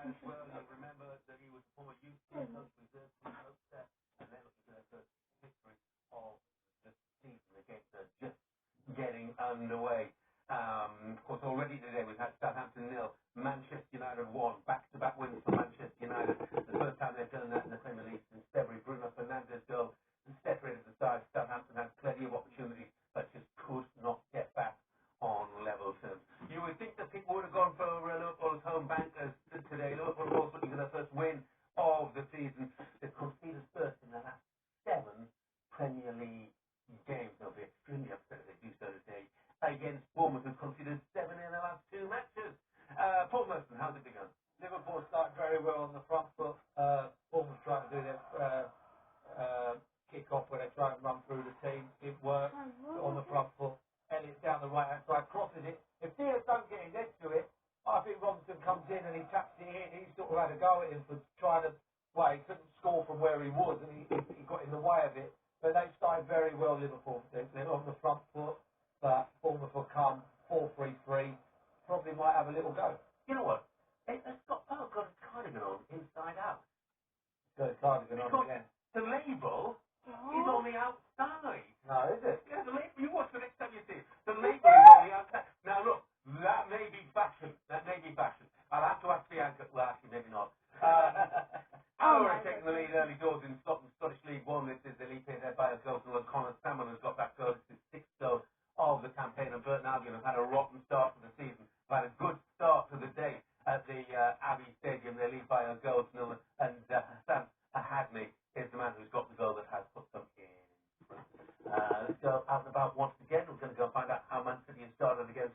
as well. You'll remember that he was a former youth team coach, reserve team coach there, and they're looking for their first victory of the season. The games are just getting underway. Of course, already today we've had Southampton 0, Manchester United 1, back-to-back wins for Manchester United. The first time they've done that in the Premier League since February. Bruno Fernandes goal separated the side. Southampton had plenty of opportunities, but just could not get back on level terms. You would think that people would have gone for Liverpool's home bankers today. Liverpool are also looking for their first win of the season. They've conceded first in the last 7 Premier League games. They'll be extremely upset if they do so today against Bournemouth, who've conceded 7 in their last 2 matches. Paul Merson, how's it begun? Liverpool started very well on the front foot. Bournemouth trying to do their kick off where they try and run through the team. It worked on the front foot. Elliott down the right hand side, crosses it. If Diaz don't get his head to it, I think Robinson comes in and he taps it in. He sort of had a go at him for trying to, well, he couldn't score from where he was and he got in the way of it. But they started very well, Liverpool. They're on the front foot, but Bournemouth will come 4-3-3. Probably might have a little go. You know what? Scott Bell got his cardigan on inside out. Got his cardigan on again. The label is on the outside. No, is it? Yeah, the label. You watch the next time you see it. The label is on the outside. Now look, that may be fashion. I'll have to ask Bianca. Well, actually, maybe not. Our taking the lead early doors in Scotland, Scottish League One. This is the lead paid there by a goal from Connor Salmon, who's got that goal. This is 6th goal of the campaign, and Burton Albion have had a rotten start to the season. They've had a good start to the day at the Abbey Stadium. They lead by a goal to nil, and Hassan Ahadmi is the man who's got the goal that has put them in front. Let's go out and about once again. We're going to go find out how Man City has started against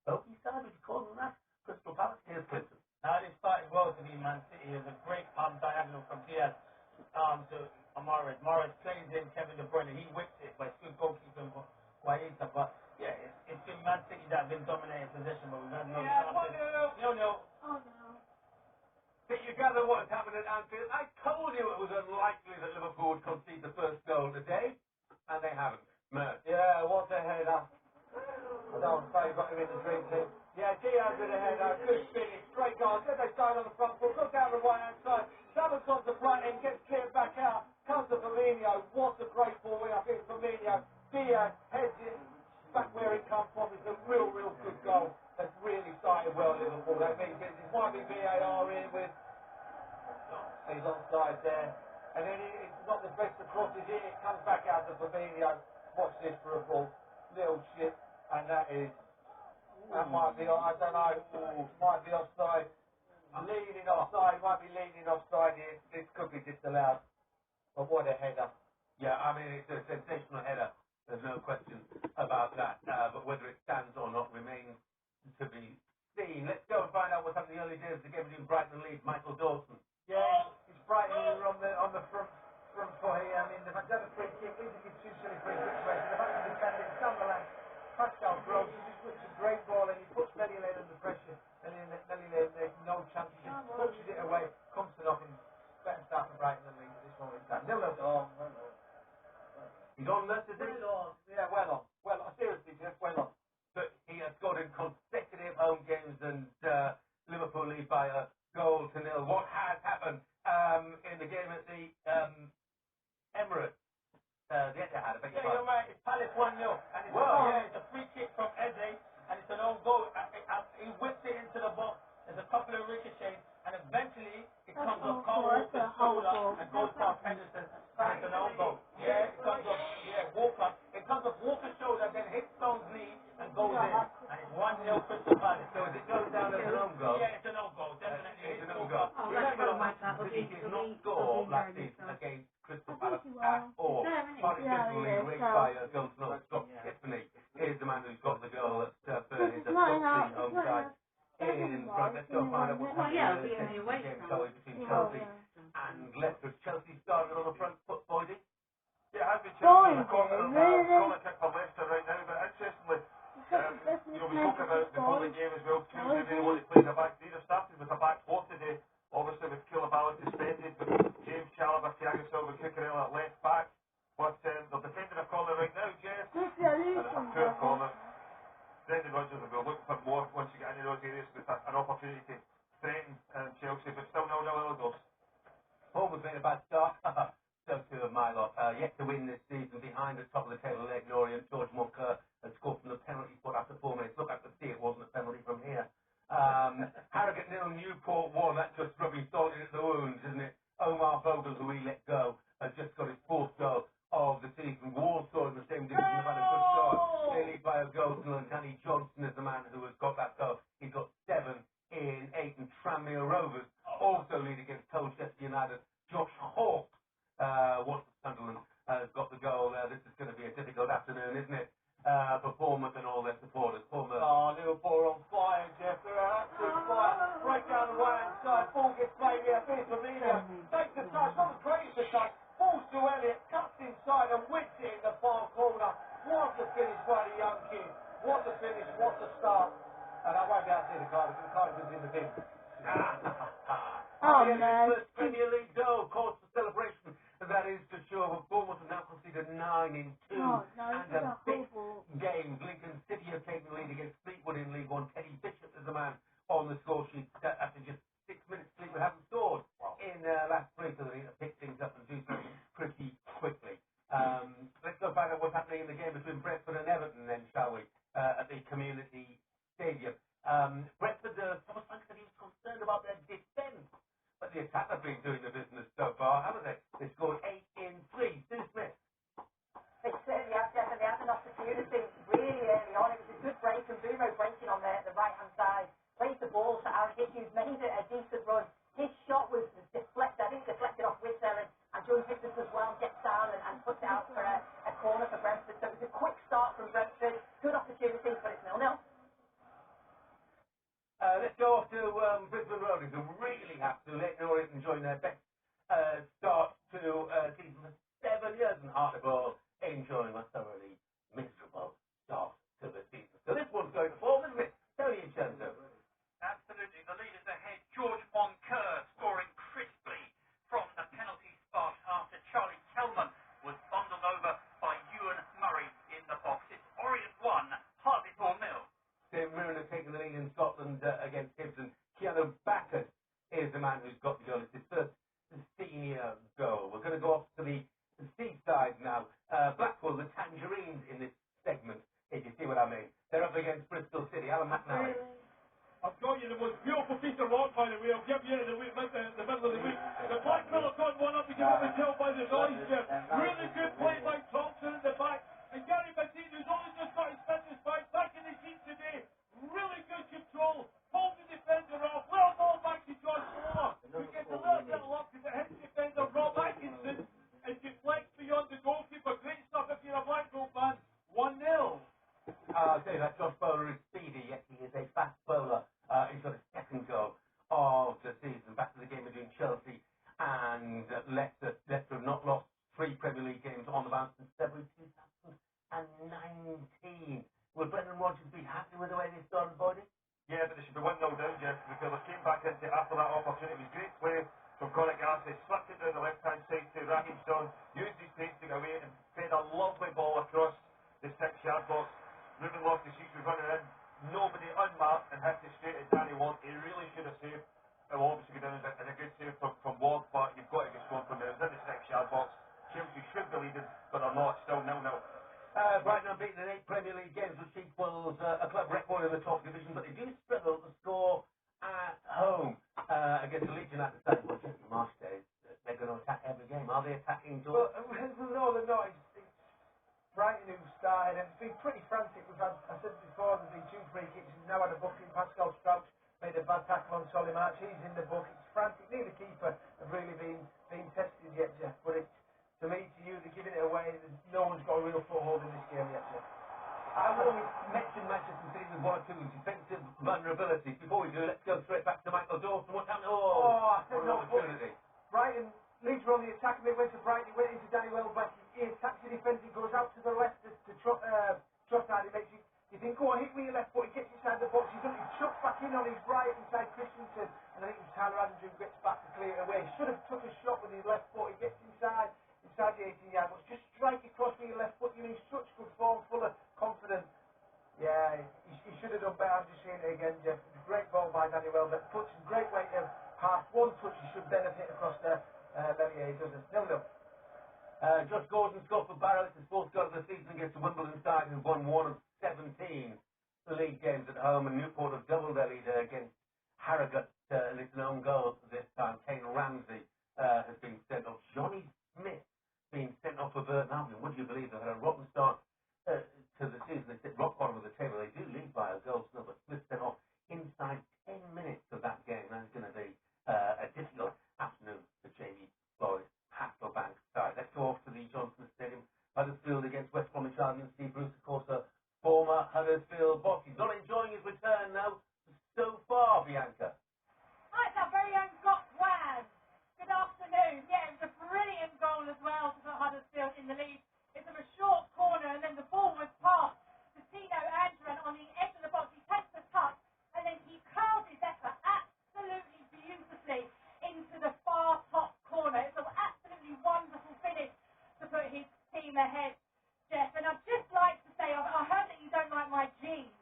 Oakside, would you call them that? Crystal Palace. Here's Clinton. They started well to be Man City. It was a great diagonal from Diaz to Mahrez. Mahrez plays in Kevin De Bruyne. He whips it, but it's good goalkeeping for Guaita. But yeah, it's been Man City that have been dominating possession, but we've had no chances. No. Oh no. Did you gather what has happened at Anfield? I told you it was unlikely that Liverpool would concede the first goal today, and they haven't. Yeah, what a header. I don't want to say, got him in the dream team. Yeah, Diaz with a header, good finish, straight goal. Then they started on the front foot, look down the right hand side. Salmon's on the front end, gets cleared back out. Comes to Firmino, what a great ball win. I think Firmino, Diaz heads it back where it comes from. It's a real good goal. That's really started well, Liverpool. That means it might be VAR in with. He's onside there. And then it's not the best of crosses in. It comes back out to Firmino. Watch this for a ball. Little chip. And that might be, I don't know, might be offside. Leaning offside, might be leaning offside here. This could be disallowed. But what a header. Yeah, I mean, it's a sensational header. There's no question about that. But whether it stands or not remains to be seen. Let's go and find out what's happened in the early days of the game between Brighton and Leeds. Michael Dawson. Yeah, it's Brighton on the front foot here. I mean, they've had a free kick. These are two silly free kicks where they've had to defend it. Summerland. Pascal Gross, he just puts a great ball and he puts Melly Lane under pressure. And then Melly Lane, there's no chance. He just pushes it away, comes to nothing. Better start for Brighton than Leeds at this moment in time. No. He's on there today? Well on. Yeah, well on. Seriously, just well on. But he has scored in consecutive home games, and Liverpool lead by a goal to nil. What has happened in the game at the Emirates? The Etihad, I beg your pardon. You're right. It's Palace 1-0. And it's a free kick from Eze, and it's an own goal. He whips it into the box. There's a couple of ricochets, and eventually it comes off Carl Walker's shoulder and goes past Henderson, and it's an own goal. Yeah, it comes off Walker. It comes off Walker's shoulder, then hits Stone's knee and goes in. And it's 1-0 Crystal Palace. So is it going down as an own goal? Yeah, it's an own goal. Definitely. It's an own goal. Oh, that's what like that. He did not score last season against Crystal Palace at all. Particularly raced by a goal to nil. Scott Tiffany is the man who's got the goal at Burnley. The home side in front. Let's go find out what's happening in the game between Chelsea and Leicester. Chelsea started on the front foot, Boydie. Yeah, it has been Chelsea in the corner of corner kick for Leicester right now, but interestingly, we spoke about before the game as well, Tuesday they want to play the back three. They've started with a back four today, obviously with Koulibaly suspended, but James Chalobah, Thiago Silva, Cucurella at left back. But they're defending a corner right now, Jess, and it's a poor corner. Brendan Rodgers will be looking for more once you get into those areas with an opportunity to threaten Chelsea, but still 0-0 early doors. Bournemouth made a bad start. So too of my lot. Yet to win this season behind the top of the table, Leg Orient. George Moncur had scored from the penalty spot after 4 minutes. Look, I could see it wasn't a penalty from here. Harrogate 0, Newport 1. That's just rubbing salt into the wounds, isn't it? Omar Vogel, who we let go, has just got his 4th goal of the season. Walsall in the same division have had a good start. They lead by a goal, and Danny Johnson is the man who has got that goal. He's got 7 in 8, and Tranmere Rovers also lead against Colchester United. Josh Hawke, what's Sunderland, has got the goal there. This is going to be a difficult afternoon, isn't it? For Bournemouth and all their supporters. Bournemouth. Oh, Liverpool are on fire, Jeff. They're on absolute fire. Right down the right-hand side. Ball gets played here. Here's Fabinho. Takes the touch. Not the greatest of touch. Falls to Elliott. Cuts inside and whips it in the far corner. What a finish by the young kid. What a finish. What a start. And I won't be able to see the card because the card was in the bin. Oh, no. First Premier League goal, cause for celebration. That is for sure. But Bournemouth have now conceded 9 in 2. Oh, no, and a big game. Lincoln City have taken the lead against Fleetwood in League One. Teddy Bishop is the man on the score sheet after just 6 minutes. Fleetwood haven't scored in last 3, so they need to pick things up and do something pretty quickly. Let's go find out what's happening in the game between Brentford and Everton then, shall we? At the Community Stadium. Brentford, Thomas Frank said he was concerned about their defence. But the attack have been doing the business so far, haven't they? They scored 8 in 3. Sue Smith. They certainly have, definitely had an opportunity really early on. It was a good break from Bumo breaking on the right-hand side. Played the ball to Aaron Hickey, who's made it a decent run. His shot was deflected, I think deflected off Witzel, and John Hickey as well gets down and puts it out for a corner for Brentford. So it was a quick start from Brentford. Good opportunity, but it's 0-0. Let's go off to Brisbane Rovers, who really have to let Norwich enjoy their best start to season for 7 years in Hartlepool, enjoying a thoroughly miserable start to the season. So this one's going to form, isn't it? Tony Vincenzo. Absolutely. The lead is ahead. George Moncur scoring crisply from the penalty spot after Charlie Tellman was bundled over by Ewan Murray in the box. It's Orient 1, Hartlepool 0. St Mirren have taken the lead in Scotland against Gibson. Keanu Backus is the man who's got the goal. It's his first senior goal. We're going to go off to the seaside now. Blackpool, the Tangerines in this segment, if you see what I mean. They're up against Bristol City. Alan McNally. I've got you the most beautiful piece of rock, by the way. I'll give you the middle of the week. The Blackpool have got one up, you can probably tell by the noise, Jeff. Really good play by Thompson in the back. And Gary McDean, who's only just got his fitness back in the sheet today. Really good control. Pulled the defender off. Well ball back to John Fuller, who gets a little bit of luck because it hits defender Rob Atkinson and deflects beyond the goalkeeper. Great stuff if you're a Blackpool fan. 1-0. I'll tell you that Josh Bowler is speedy, yes, he is a fast bowler. He's got a second goal of the season. Back to the game between Chelsea and Leicester. Leicester have not lost 3 Premier League games on the bounce since February 2019. Will Brendan Rodgers be happy with the way they started, Bodie? Yeah, but they should be 1-0 down, Jeff, because they came back into it after that opportunity. It was great play from Conor Garcia. Slipped it down the left-hand side to Raheem Sterling, used his pace to get away and fed a lovely ball across the 6-yard box. Ruben Loftus-Cheek was running in, nobody unmarked and hit it straight at Danny Ward. He really should have saved. It will obviously go down as a good save from Ward, but you've got to get scored from there. It was in the 6-yard box. Chelsea should be leading, but they're not. Still 0-0. Brighton are beaten in 8 Premier League games, which equals a club record in the top division, but they do struggle to score at home against the Leeds United side. Well, Jesse Marsh says they're going to attack every game. Are they attacking George? Well, no, they're not. It's Brighton who started, and it's been pretty frantic. I said before, there's been 2 free kicks. He's now had a booking. Pascal Strauss made a bad tackle on Solly March. He's in the book. It's frantic. Neither keeper have really been tested yet, Jeff. But it's, to me, to you, they're giving it away. No one's got a real foothold in this game yet, Jeff. I will mention Manchester City with 1 or 2 defensive vulnerabilities. Before we do, let's go straight back to Michael Dawson. What's happening? I what an opportunity. Brighton, Leeds were on the attack, and they went to Brighton. He went into Danny Welbeck. He attacks the defence. He goes out to the left to Trossard. He makes it. You think, go on, hit with your left foot. He gets inside the box. He chucks back in on his right inside Christensen. And I think it was Tyler Adams who gets back to clear it away. He should have took a shot with his left foot. He gets inside the 18-yard box. Just strike across with your left foot. You're in such good form, full of confidence. Yeah, he should have done better. I'm just seeing it again, Jeff. Great ball by Danny Welbeck. Puts some great weight one touch he should benefit across the Bellier. He doesn't. 0-0. Josh Gordon scored for Barrow. It's his fourth goal of the season against the Wimbledon side, who won 1 of 17 league games at home, and Newport have doubled their lead against Harrogate, and it's an own goal this time. Kane Ramsey has been sent off. Johnny Smith being sent off for Burton Albion. Would you believe they've had a rotten start to the season? They sit rock bottom of the table. They do lead by a goal still, but Smith sent off inside 10 minutes of that game. That's going to be a difficult afternoon for Jamie Boyd. Hasselbank side. Let's go off to the Johnson Stadium. Huddersfield against West Bromwich Albion. Steve Bruce, of course, a former Huddersfield boss. He's not enjoying his return now so far, Bianca. Hi, it's our very own Scott Wan. Good afternoon. Yeah, it was a brilliant goal as well to put Huddersfield in the lead. It's from a short corner, and then the ball was passed to Tino Andron on the edge of the box. He takes the touch, and then he curls his effort absolutely beautifully into the far top corner. It's an absolutely wonderful finish to put his team ahead, Jeff. And I'd just like to say, I heard that you don't like my jeans.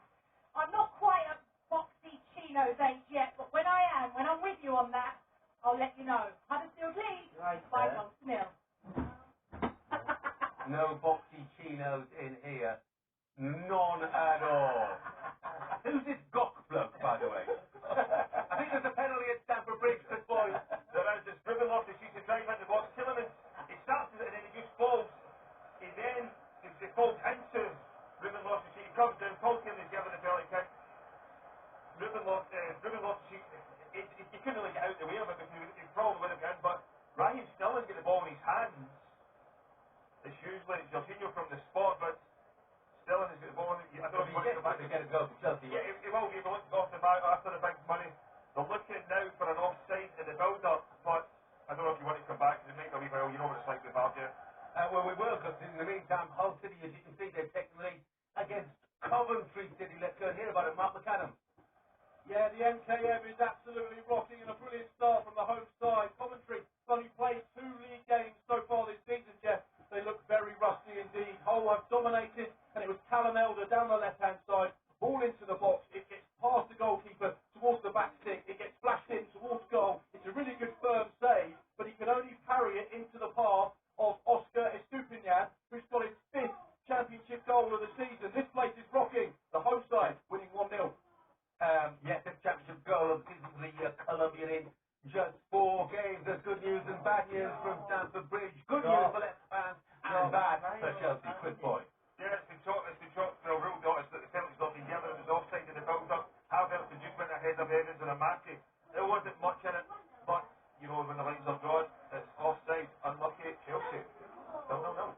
I'm not quite at Boxy Chino's age yet, but when I'm with you on that, I'll let you know. Huddersfield lead by 1-0. No Boxy Chinos in here. None at all. Who's this Gok bloke, by the way? I think there's a penalty at Stamford Bridge, good boys. There is this driven off the sheet to drive into the box. Tillerman, he starts it and then he just falls. He falls into Ruben Loftus-Cheek. He comes down, Paul Taylor's given the penalty kick. Ruben Loftus-Cheek, he couldn't really get out the way of it because he probably would have got in, but Ryan Snelling got the ball in his hands. It's usually Jorginho from the spot, but Snelling has got the ball. I don't know if he wants to go back. To get a goal for Chelsea. Yeah, he will be able to go off the back after the big money. They're looking now for an offside in the build-up, but I don't know if you want to come back. It might not be well. You know what it's like with Bardia. Well, we will, because in the meantime, Hull City, as you can see, they're taking the lead against Coventry City. Let's go and hear about it. Mark McAdam. Yeah, the MKM is absolutely rocking and a brilliant start from the home side. Coventry only played 2 league games so far this season, Jeff. They look very rusty indeed. Hull have dominated, and it was Callum Elder down the left-hand side. Ball into the box. It gets past the goalkeeper towards the back stick. It gets flashed in towards goal. It's a really good firm save, but he can only parry it into the path of Oscar Estupinian, who's got his 5th championship goal of the season. This place is rocking. The home side winning 1-0. Yes, the championship goal of the season for the Colombian in just 4 games. There's good news and bad news from Stamford Bridge. Good news for Leicester fans and bad for Chelsea. Quick boy. Yeah, it's been talked, well, ruled out that the penalty's not been given. It was offside in the build-up. Havertz just went ahead of Evans and Amati. There wasn't much in it, but, you know, when the lines are drawn, it's offside. Unlucky Chelsea. No.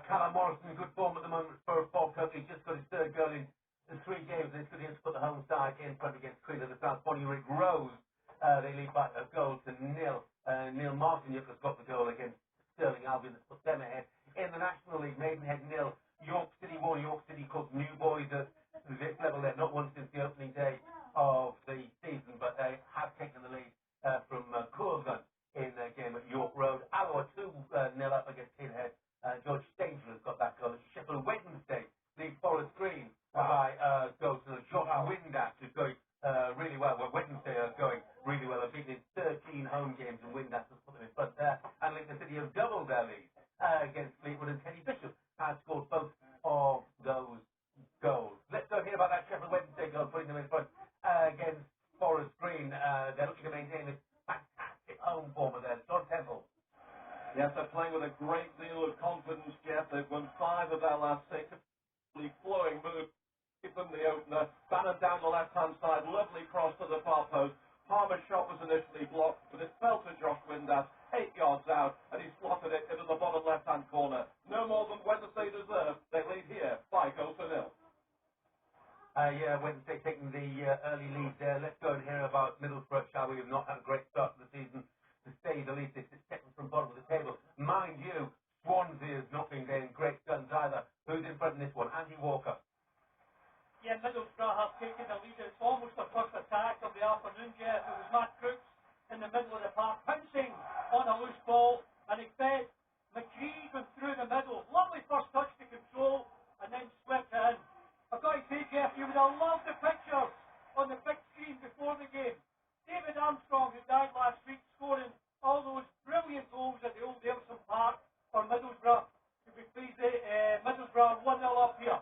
Callum Morrison in good form at the moment for Falkirk. He's just got his 3rd goal in 3 games, and it's good to put the home side in front against Queen of the South. Bonnie Rick Rose, they lead by a goal to nil. Neil Martinyuk has got the goal against Stirling Albion that's put them ahead. In the National League, Maidenhead nil. York City 1. York City called new boys at this level. They've not won since the opening day of the season, but they have taken the lead from Courgan in their game at York Road. Alloa 2-0 up against Hillhead. George Stanger has got that goal. Sheffield Wednesday lead Forest Green by goals to Josh Windass, who's going really well. Well, Wednesday are going really well. They've beaten 13 home games, and Windass has put them in front there. And Lincoln City have doubled their lead against Fleetwood, and Kenny Bishop has scored both of those goals. Let's go hear about that Sheffield Wednesday goal, putting them in front against Forest Green. They're looking to maintain this fantastic home form of theirs. John Temple. Yes, they're playing with a great deal of confidence, Jeff. They've won 5 of their last 6. Flowing move. Give them the opener. Bannon down the left-hand side. Lovely cross to the far post. Palmer's shot was initially blocked, but it fell to Josh Windass 8 yards out, and he slotted it into the bottom left-hand corner. No more than Wednesday deserve. They lead here by goal to 0. Yeah, Wednesday taking the early lead there. Let's go and hear about Middlesbrough, shall we? Have not had a great start to the season, to say the least. It's second from bottom of the table. Mind you, Swansea has not been getting great guns either. Who's in front in this one? Andy Walker. Yeah, Middlesbrough have taken the lead. It's almost a first attack of the afternoon, Jeff. It was Matt Crooks in the middle of the park, pouncing on a loose ball, and instead McGee went through the middle. Lovely first touch to control, and then swept it in. I've got to say, Jeff, you would have loved the pictures on the big screen before the game. David Armstrong Armstrong, who died last week, scoring all those brilliant goals at the old Nelson Park for Middlesbrough. To be pleased, Middlesbrough 1-0 up here.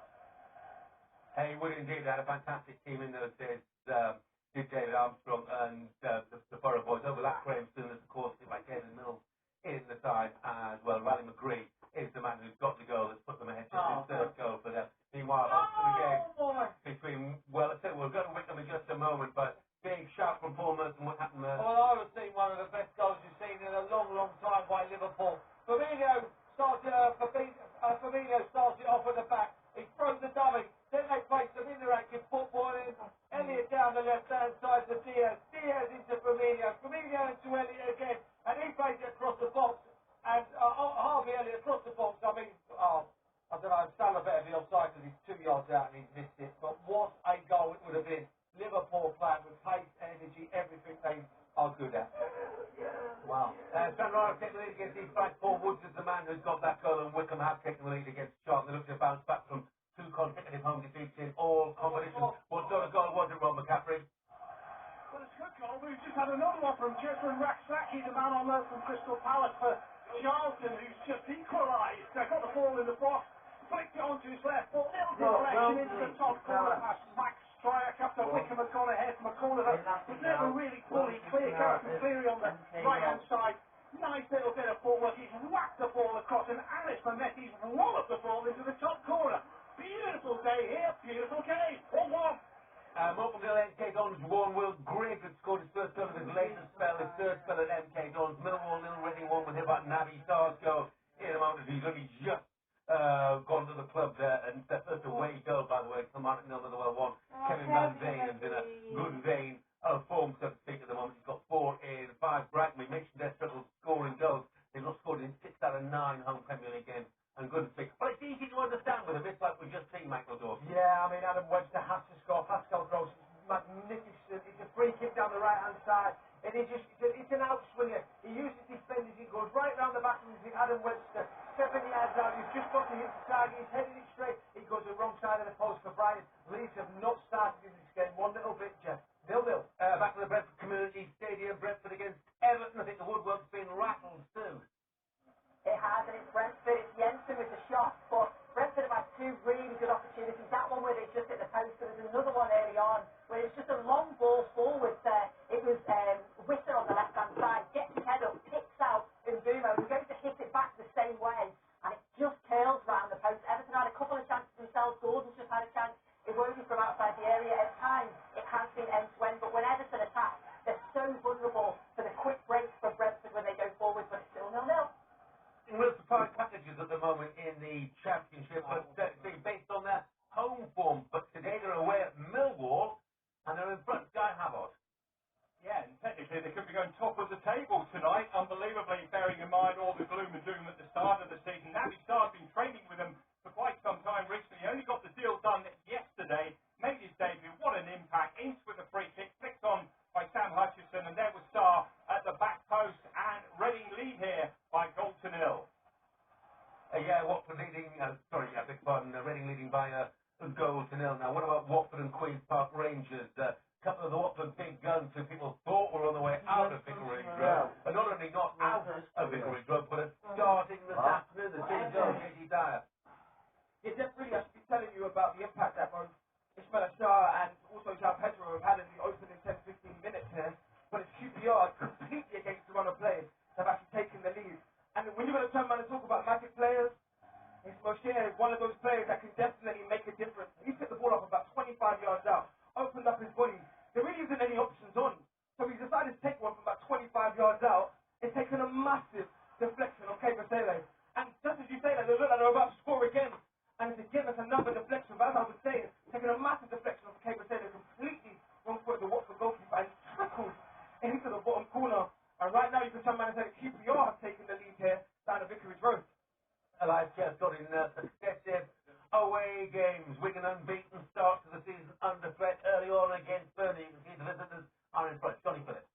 Hey, would indeed. They had a fantastic team in those days. Did David Armstrong and the Borough boys over that Graham Soon, of course, by David Mills in the side as well. Riley McGree is the man who's got the goal that's put them ahead. Just his third goal for them. Meanwhile, after the game between, well, I said we're going to Wickham in just a moment, but big shot from Paul Merton. What happened there? Well, I would say one of the best goals you've seen in a long, long time by Liverpool. Firmino starts it off at the back. He throws the dummy. Then they play some interactive football in. Elliott down the left-hand side to Diaz. Diaz into Firmino. Firmino into Elliott again. And he plays it across the box. And Harvey Elliott across the box. I mean, I don't know, Salah better be offside because he's 2 yards out and he's missed it. But what a goal it would have been. Liverpool playing with pace, energy, everything they are good at. Wow. Sunrise take the lead against East Fight. Paul Woods is the man who's got that goal, and Wickham have taken the lead against Charlton. They look to bounce back from 2 consecutive home defeats in all competitions. What sort of goal was it, Rob McCaffrey? Well, it's a good goal. We've just had another one from Jeffrey Raksaki, the man on loan from Crystal Palace for Charlton, who's just equalised. Got the ball in the box, flicked it onto his left foot, little deflection into the top corner past Max Stryak after Wickham had gone ahead from a corner that was never really fully clear. Gareth Cleary on the right-hand side. Nice little bit of footwork. He's whacked the ball across, and Alice Mametti's walloped the ball into the top corner. Beautiful day here, beautiful game. 1-1. Moultonville MK Dons 1. Will Grigg had scored his first goal of his latest spell, his third spell at MK Dons. Millwall 0, Reading 1 with him about Naby Stars goal in a moment. He's only just gone to the club there, and the first away goal, by the way, from Martin Miller, the well 1. Kevin Van Veen is in a good vein of form, so to speak, at the moment. He's got 4 in 5. Brighton, we mentioned their struggle scoring goals. They've not scored in 6 out of 9 home Premier League games. And good to speak. But it's easy to understand with him. It's like we've just seen Michael Dawson. Yeah, I mean, Adam Webster has to score. Pascal Gross is magnificent. It's a free kick down the right-hand side. And it's an outswinger. He uses defenders. He goes right round the back and you think Adam Webster, 7 yards out. You've just got to hit the target. He's heading it straight. He goes the wrong side of the post for Brighton. Leeds have not started in this game. One little bit, Jeff. 0-0. Back to the Brentford Community Stadium. Brentford against Everton. I think the woodwork's been rattled soon. It has, and it's Brentford. It's Jensen with the shot, but Brentford have had 2 really good opportunities. That one where they just hit the post. There was another one early on where it was just a long ball forward. It was Whitter on the left-hand side, gets his head up, picks out Mbumo, who goes to hit it back the same way, and it just curls round the post. Everton had a couple of chances themselves. Gordon's just had a chance. It won't be from outside the area. At times, it has been end-to-end, but when Everton attack, they're so vulnerable for the quick breaks from Brentford when they go forward, but it's still 0-0. Real surprise packages at the moment in the Championship, but based on their home form. But today they're away at Millwall, and they're in front. Guy Havard. Yeah, and technically they could be going top of the table tonight, unbelievably, bearing in mind all the gloom and doom at the start of the season. Naby Starr's been training with them for quite some time recently. He only got the deal done yesterday, made his debut. What an impact. Ince with a free kick, flicked on by Sam Hutchison, and there was Starr at the back post, and Reading lead here by goal to 0. Watford leading, I beg pardon, Reading leading by a goal to 0. Now, what about Watford and Queen's Park Rangers? A couple of the Watford big guns who people thought were on the way out of Vicarage Road, and not only not out of Vicarage Road, but are starting this afternoon. The 2 goals, J.D. Dyer. Yeah, Jeff, really, I should be telling you about the impact that both Ismail Assar and also João Pedro have had in the opening 10-15 minutes here. But it's QPR completely against the run of play. They've actually taken the lead. And when you're going to turn around and talk about magic players, Moshe is one of those players that can definitely make a difference. He picked the ball up about 25 yards out, opened up his body. There really isn't any options on. So he decided to take one from about 25 yards out. It's taken a massive deflection of Kabasele. And just as you say that, they look like they're about to score again. And it's again, that's another deflection. But as I was saying, taking a massive deflection of Kabasele, completely wrong foot of the Watford goalkeeper, and trickled into the bottom corner. And right now, you can turn around and say QPR have taken the lead here down the Vicarage Road. Alive Chess got in successive away games. Wigan unbeaten start to the season under threat early on against Burnley. You can see the visitors are in front. Johnny Phillips.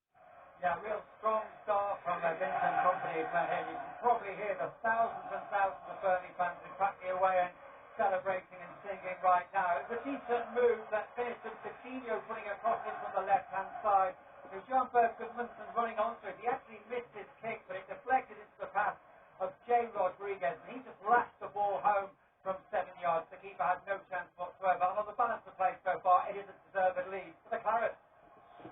Yeah, real strong start from the Vincent Company playing here. You can probably hear the thousands and thousands of Burnley fans who packed the away end celebrating in singing right now. It's a decent move that finished with Coutinho putting a cross in from the left-hand side. As Jean-Bert Gudmundsson's running onto it, he actually missed his kick, but it deflected into the path of Jay Rodriguez, and he just lashed the ball home from 7 yards. The keeper had no chance whatsoever. And on the balance of play so far, it is a deserved lead for the Clarets.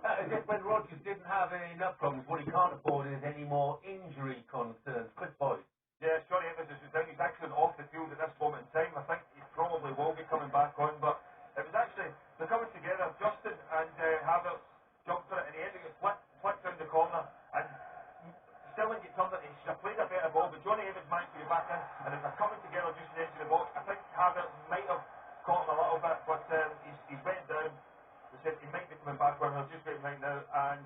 As if when Rodgers didn't have enough problems, what he can't afford is any more injury concerns. Chris Boyd. Yeah, Johnny Evans is down. He's actually off the field at this moment in time. I think he probably will be coming back on, but it was actually, they're coming together. Justin and Havertz jumped on it, and he ended it flicked down the corner, and Sterling gets under it. He should have played a better ball, but Johnny Evans managed to get back in, and as they're coming together just in the edge of the box, I think Havertz might have caught him a little bit, but he's went down. They said he might be coming back on. We're just waiting right now, and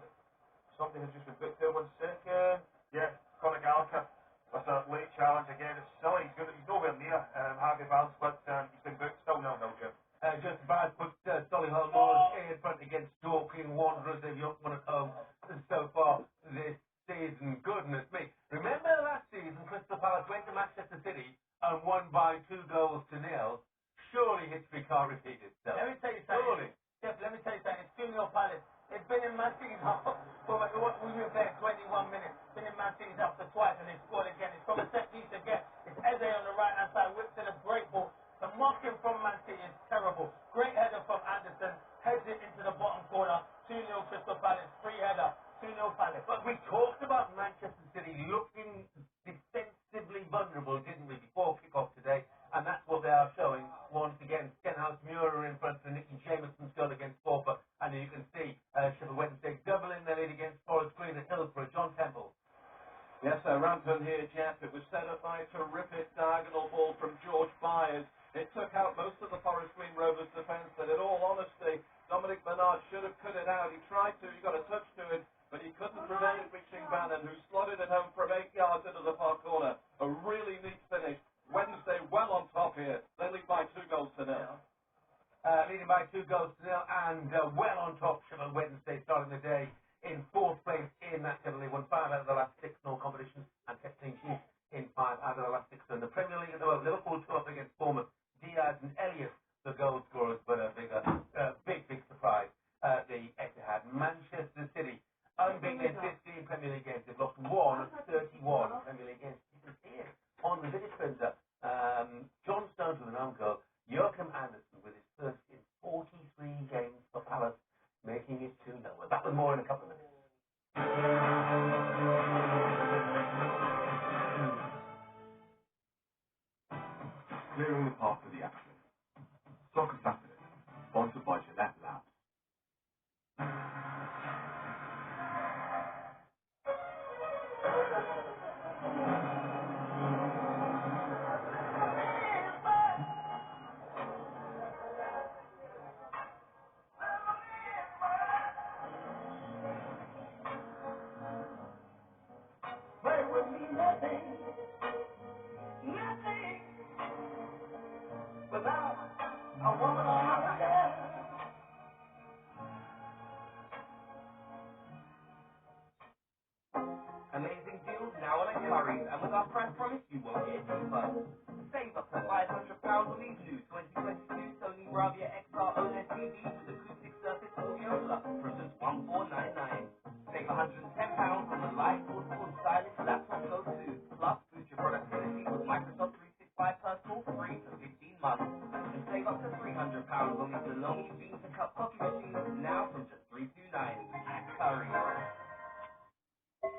something has just been booked there. 1 second. Yeah, Conor Gallagher with a late challenge again. It's silly. He's nowhere near Harvey Barnes, but he's been booked. Still 0-0, Jim. Just about put Solihull Moors in front against Dorking Wanderers. They've not won at home so far this season. Goodness me. Remember last season, Crystal Palace went to Manchester City and won by 2-0. Surely history can't repeat itself. Let me tell you something. Jeff, let me tell you something. It's 2-0 Palace. It's been in Man City's half. We've been playing 21 minutes. Been in Man City's after twice, and they scored again. It's from a set piece again. It's Eze on the right-hand side, whips in a great ball. The marking from Man City is terrible. Great header from Anderson. Heads it into the bottom corner. 2-0 Crystal Palace. Free header. 2-0 Palace. But we talked about Manchester City looking defensively vulnerable, didn't we, before kick-off today? And that's what they are showing once again. Stenhouse Muir in front of Nicky Jameson's goal against Forfar. And you can see Sheffield Wednesday doubling their lead against Forest Green at Hillsborough. John Temple. Yes, Rampton here, Jeff. It was set up by a terrific diagonal ball from George Byers. It took out most of the Forest Green Rovers defence, and in all honesty, Dominic Bernard should have cut it out. He tried to, he got a touch to it, but he couldn't prevent it reaching Bannon, who slotted it home from 8 yards into the far corner. A really neat finish. Wednesday well on top here. They lead by 2-0. Leading by 2-0, and well on top, Sheffield Wednesday starting the day in 4th place in that table. They won 5 out of the last 6 in all competitions and kept clean sheets in 5 out of the last 6. So in the Premier League at the moment, Liverpool 2 up against Bournemouth. Diaz and Elliott, the goal scorers, but a big surprise at the Etihad. Manchester City, unbeaten in 15 Premier League games. They've lost 1 of 31 Premier League games. You can see it on the video printer. John Stones with an own goal. Joachim Andersen with his first in 43 games for Palace, making it 2-0. That was more in a couple of minutes. Clearing the path for the action. Soccer Saturday, sponsored by Gillette Labs. There would be nothing without a woman on my love. Amazing deals now on Currys, and with our price promise, you won't get it cheaper. Save up to £500 on these new 2022 Sony Bravia XR OLED TVs with acoustic surface audio plus from just $1499. Save £110 on the light, portable, and stylish laptop Go 2. Plus, boost your productivity with Microsoft 365 Personal free for 15 months. And save up to £300 on these De'Longhi bean to cup coffee machines now from just $329 at Currys.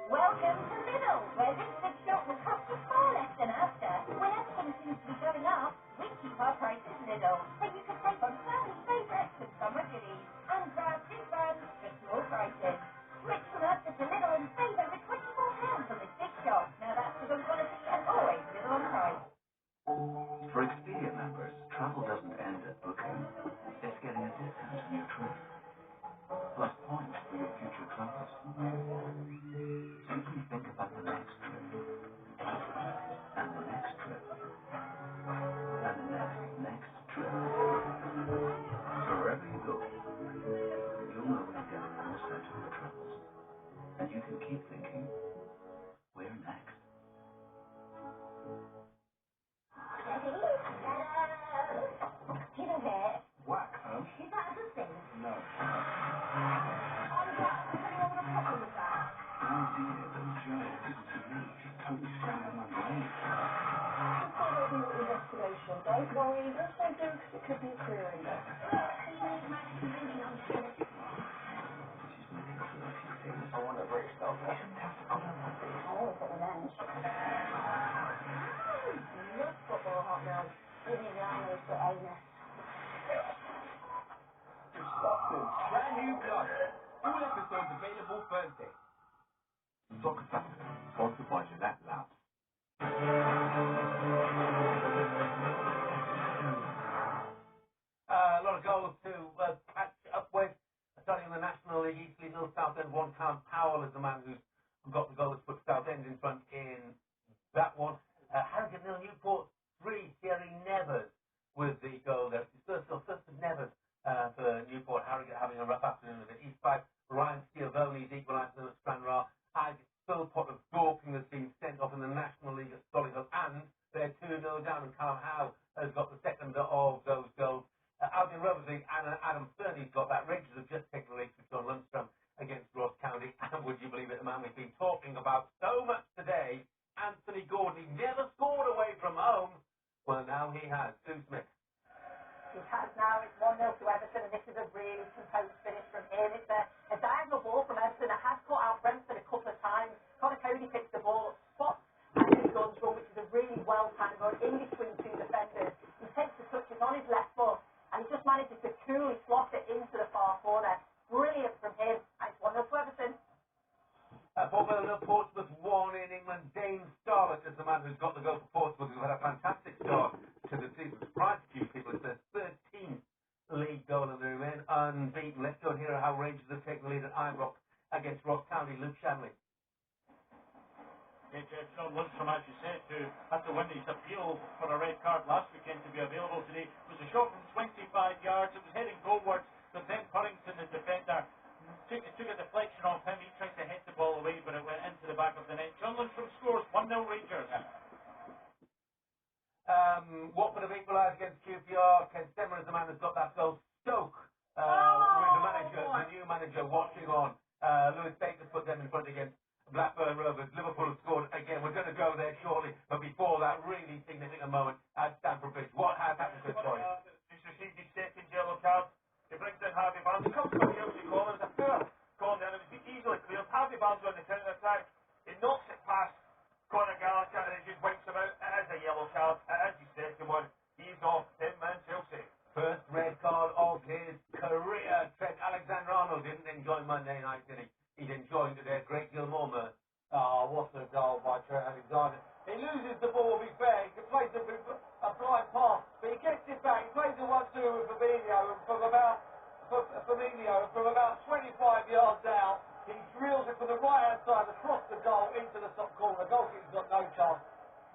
Welcome to Lidl, where this big shop will cost you far less than after. When everything seems to be going up, we keep our prices Lidl, so you can save on family favourites with summer goodies and branded brands for small prices. Switch from Asda to Lidl and save over £24 on this big shop. Now that's good on quality and always Lidl on price. For Expedia members, travel doesn't end at booking. It's getting a discount on your trip. Just thought there'd be an investigation. Don't worry, what's they doing because it could be a career ender. I want a British dog. I want to get revenge. Just football hot now. Give me the armors for anus. Disgusting. Brand new blood. All episodes available Thursday. Soccer Saturday, sponsored by Gillette Labs. A lot of goals to catch up with. Starting in the National League, East League, Southend, 1 count. Powell is the man who's got the goal that's put Southend in front in that one. Harrogate 0, Newport 3. Thierry Nevers with the goal there. It's first of Nevers for Newport. Harrogate having a rough afternoon with it. East 5, Ryan Schiavoni's equaliser at Stranraer. Philpott of Dorking has been sent off in the National League at Solihull, and they're 2-0 down, and Callum Howe has got the second of those goals. Out in Rovers League, Adam Sturdy's got that. Rangers have just taken the lead to John Lundstrom against Ross County, and would you believe it, the man we've been talking about so much today, Anthony Gordon, he never scored away from home. Well, now he has. Sue Smith. He has now. It's 1-0 to Everton, and this is a really composed finish from him. It's a diagonal ball from Everton. It has caught out Brentford a couple of times. Connor Cody picks the ball up, spots Anthony Gordon's run, which is a really well-timed run in between two defenders. He takes the touches on his left foot, and he just manages to coolly slot it into the far corner. Brilliant from him, and it's 1-0 to Everton. Portsmouth 1 in England. Dane Starlett is the man who's got the goal for Portsmouth, who had a fantastic start to the season. Surprised a few people. It's their 13th league goal, and they remain unbeaten. Let's go and hear how Rangers have taken the lead at Iron Rock against Ross County. Luke Shanley. John Lundstrom, as you said, who had to win his appeal for a red card last weekend to be available today, was a shot from 25 yards. It was heading goalwards, but then Purrington, the defender, took a deflection off him. He tried to head the ball away, but it went into the back of the net. John Lundstrom scores 1-0 Rangers. Watford have equalised against QPR. Ken Stemmer is the man who's got that goal. Stoke, with the manager, the new manager, watching on. Lewis Baker's put them in front against Blackburn Rovers. Liverpool have scored again. We're going to go there shortly, but before that, really significant moment at Stamford Bridge. What has happened to Troy? He's received his second yellow card. He brings in Harvey Barnes. He comes from Chelsea corners. A poor corner, and it's easily cleared. Harvey Barnes on the counter attack. He knocks it past Conor Gallagher, and he just wipes him out. It is a yellow card. It is his second one. He's off. Him and Chelsea. First red card of his career. Trent Alexander-Arnold didn't enjoy Monday night, did he? He's enjoying it there. Great Gilmore. Oh, what a goal by Trent Alexander. He loses the ball, to be fair. He plays a blind pass, but he gets it back. He plays a 1-2 with Fabinho, and from about 25 yards out, he drills it from the right-hand side across the goal into the top corner. The goalkeeper's got no chance.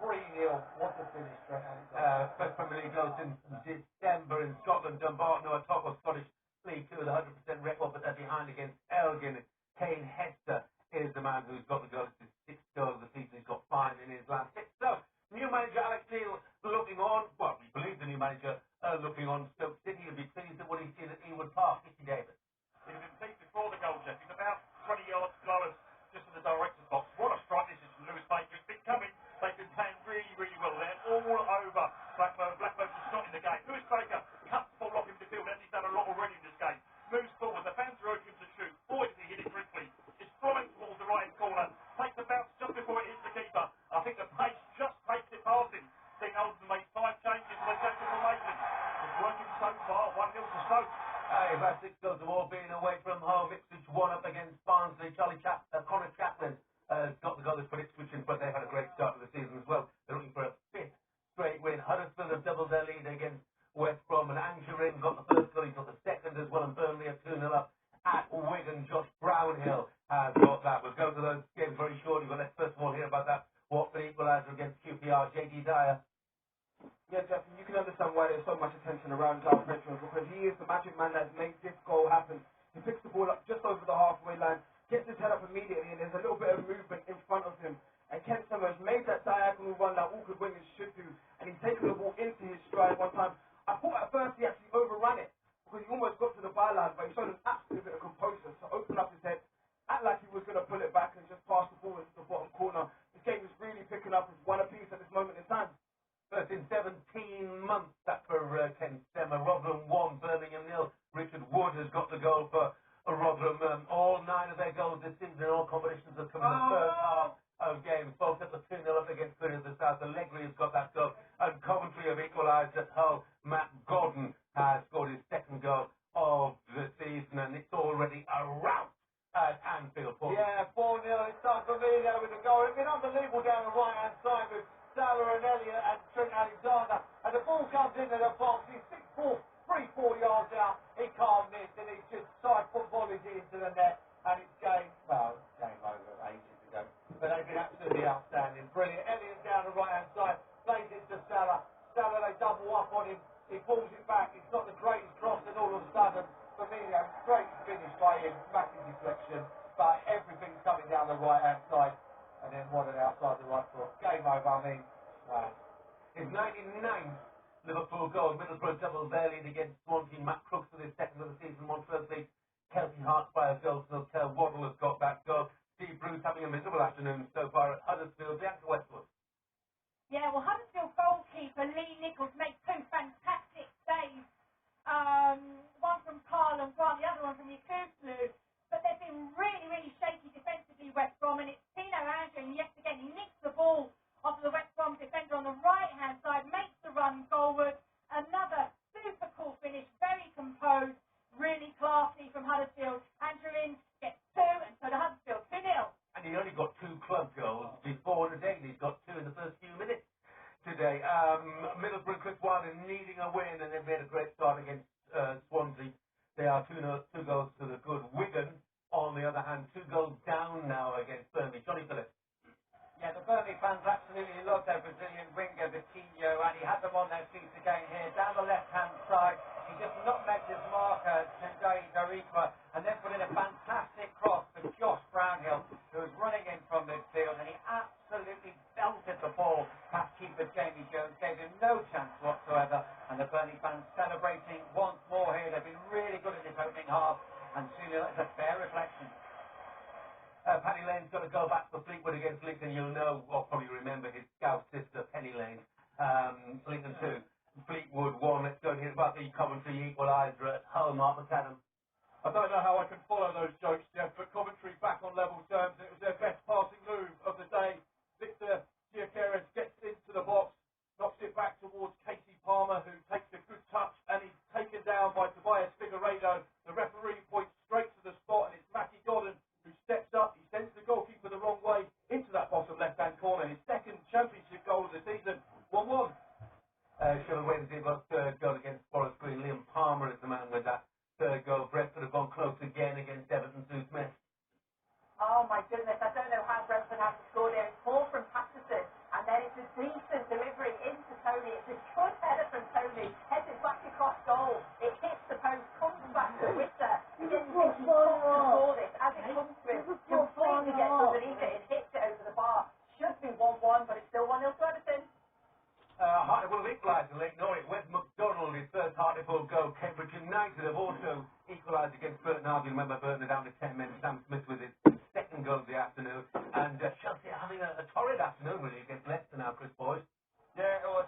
3-0. What a finish, Trent Alexander. First Premier League goal since December in Scotland. Dumbarton are top of Scottish League 2 with a 100% record, but they're behind against Elgin. Kane Hester is the man who's got the goal. It's his 6th goal of the season. He's got 5 in his last 6. So, new manager Alex Neil looking on. Well, we believe the new manager looking on Stoke City. He'll be pleased at what he's seen at Ewood Park. Nicky Davis. He'd have been pleased before the goal, Jeff. He's about 20 yards close, just in the director's box. What a strike this is from Lewis Baker. It's been coming. They've been playing really, really well. They're all over Blackburn. Blackburn's just not in the game. Lewis Baker cuts the ball off in midfield, and he's done a lot already in this game. Moves forward. The fans are urging him to shoot. Boy, does he hit it quickly. It's flying towards the right corner. Takes the bounce just before it hits the keeper. I think the pace just takes it past him. Dean Olsen made 5 changes for the change of formation. It's working so far. 1-0 to Stoke. Hey, about 6 goals of all being away from home. Ipswich 1 up against Barnsley. Connor Chaplin has got the goal that's put Ipswich in, but they've had a great start to the season as well. They're looking for a 5th straight win. Huddersfield have doubled their lead against West Brom, and Angerin got the first goal. He's got the second as well, and Burnley are 2-0 up at Wigan. Josh Brownhill has got that. We'll go to those games very shortly, but let's first of all hear about that Watford equaliser against QPR. J.D. Dyer. Yeah, Jeff, you can understand why there's so much attention around Giles Richards, because he is the magic man that makes this goal happen. He picks the ball up just over the halfway line, gets his head up immediately, and there's a little bit of movement in front of him. And Ken Summers made that diagonal run that all good wingers should do, and he's taken the ball into his stride one time. I thought at first he actually overran it, because he almost got to the byline, but he showed an absolute bit of composure to open up his head, act like he was going to pull it back and just pass the Barcelona. This game is really picking up as one apiece at this moment in time. First in 17 months, that's for Ken Stemmer. Rotherham 1, Birmingham 0. Richard Wood has got the goal for Rotherham. All 9 of their goals this season in all competitions have come in the first half of games. Both at the 2-0 up against Queen of the South. Allegri has got that goal. And Coventry have equalised at Hull. Matt Gordon has scored his second goal of the season. And it's already a rout at Anfield. Yeah, 4-0. It's time for Emilio with the goal. It's been unbelievable down the right-hand side with Salah and Elliott and Trent Alexander. And the ball comes into the box. He's 6'4", 3-4 yards out. He can't miss, and he's just side foot volleys it into the net. And it's game over ages ago. But they've been absolutely outstanding. Brilliant. Elliott down the right-hand side. Plays it to Salah. Salah, they double up on him. He pulls it back. It's not the greatest cross, and all of a sudden, Firmino, great finish by him. Massive deflection. But everything's coming down the right-hand side. And then one and outside the right foot. Game over, I mean. Wow. His 99th Liverpool goal. Middlesbrough double their lead against Swansea. Matt Crooks with his second of the season. Montreal league. Kelsey Hart's by a goal. So Waddle has got that goal. Steve Bruce having a miserable afternoon so far at Huddersfield. Bianca Westwood. Yeah, well, Huddersfield goalkeeper Lee Nichols makes 2 fantastic saves. One from Carl and Grant, the other one from Yakuslu. But they've been really, really shaky defensively, West Brom, and it's Tino Andrew, and yet again, he nicks the ball off of the West Brom defender on the right-hand side, makes the run goalward. Another super cool finish, very composed, really classy from Huddersfield. Andrew Ince gets 2, and so the Huddersfield 2-0. And he only got 2 club goals before the day. He's got 2 in the first few minutes today. Middlesbrough, Chris Wilder needing a win, and they've made a great start against Swansea. They are 2 goals to the good. Wigan, on the other hand, 2 goals down now against Burnley. Johnny Phillips. Yeah, the Burnley fans absolutely love their Brazilian winger, Vitinho, and he had them on their feet again here. Down the left-hand side, he just nutmegged his marker, Tendai Darikwa, and then put in a fantastic cross for Josh Brownhill, who was running in from midfield, and he absolutely belted the ball past keeper Jamie Jones, gave him no chance whatsoever, and the Burnley fans celebrating once more here. They've been really good in this opening half, and 2-0 is a fair reflection. Paddy Lane's got to go back for Fleetwood against Lincoln. You'll know, or probably remember, his scout sister, Penny Lane. Lincoln 2, Fleetwood 1. Let's go and hear about the Coventry equaliser at Hull. Mark McAdam. I don't know how I can follow those jokes, Jeff, but Coventry back on level terms. It was their best passing move of the day. Victor Gyökeres gets into the box, knocks it back towards Casey Palmer, who takes a good touch, and he's taken down by Tobias Figueiredo. The referee points straight to the spot, and it's Matty Godden who steps up. He sends the goalkeeper the wrong way into that bottom left-hand corner. His second championship goal of the season, 1-1. Sheffield Wednesday got 3rd goal against Forest Green. Liam Palmer is the man with that 3rd goal. Brentford have gone close again against Everton. Sue Smith. Oh my goodness, I don't know how Brentford have to score there. It's 4 from Patterson, and then it's a decent delivery into Tony. It's a good header from Tony. Heads it back across goal. It hits the post, comes back to Witter. Again, you think he's got to score this. As it comes through, completely gets underneath it and hits it over the bar. Should be 1-1, but it's still 1-0 to Everton. Hartlepool equalised in Lake Norwich. Wes McDonald, his first Hartlepool goal. Cambridge United have also equalised against Burton Albion. Remember, Burton are down to 10 men. Sam Smith with his second goal of the afternoon. And Chelsea are having a torrid afternoon, really, against Leicester now, Chris Boyd. Yeah, it was.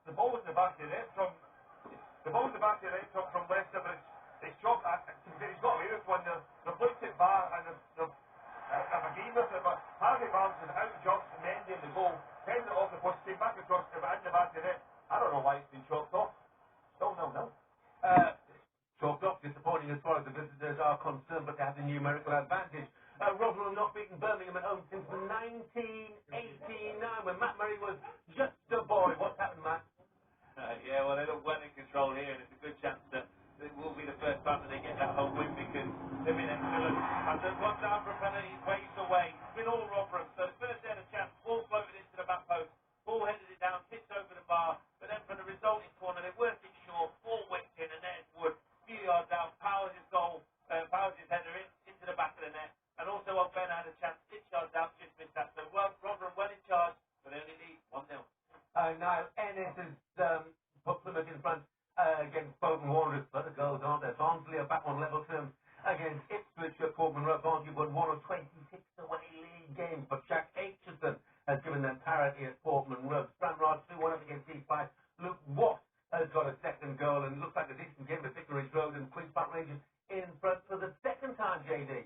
The ball was in the back of the net from Leicester, but it's dropped. He's got away with one. They've looked at VAR and they've agreed with it, but Harvey Barnes is out of jobs, Mendy in the goal, headed it off the post, came back across the in the back of the net. I don't know why it's been chalked off. Still no. Chalked off, disappointing as far as the visitors are concerned, but they have the numerical advantage. Rotherham not beaten Birmingham at home since 1989, when Matt Murray was just a boy. What's happened, Matt? Yeah, well, they look well in control here, and it's a good chance that it will be the first time that they get that home win, because they've been excellent. And they've gone down for a penalty ways away. It's been all Rotherham, so the Spurs had a chance. Ball floated into the back post. Ball headed it down, hits over the bar. But then from the resulting corner, they worked it short. Ball whipped in, and there's Wood, a few yards out, powers his header into the back of the net. And also, Ben had a chance, 6 yards out, just missed that. So Rotherham well in charge, but they only lead 1-0. Now, Ennis has put Plymouth in front against Bolton Wanderers, but the goals aren't there. Barnsley are back on level terms against Ipswich at Portman Road. Barnsley won 1 of 26 away league games, but Jack H disparity at Portman Road. Stranraer 2-1 up against East Fife. Luke Watt has got a second goal, and it looks like a decent game at Vicarage Road, and Queen's Park Rangers in front for the second time, JD.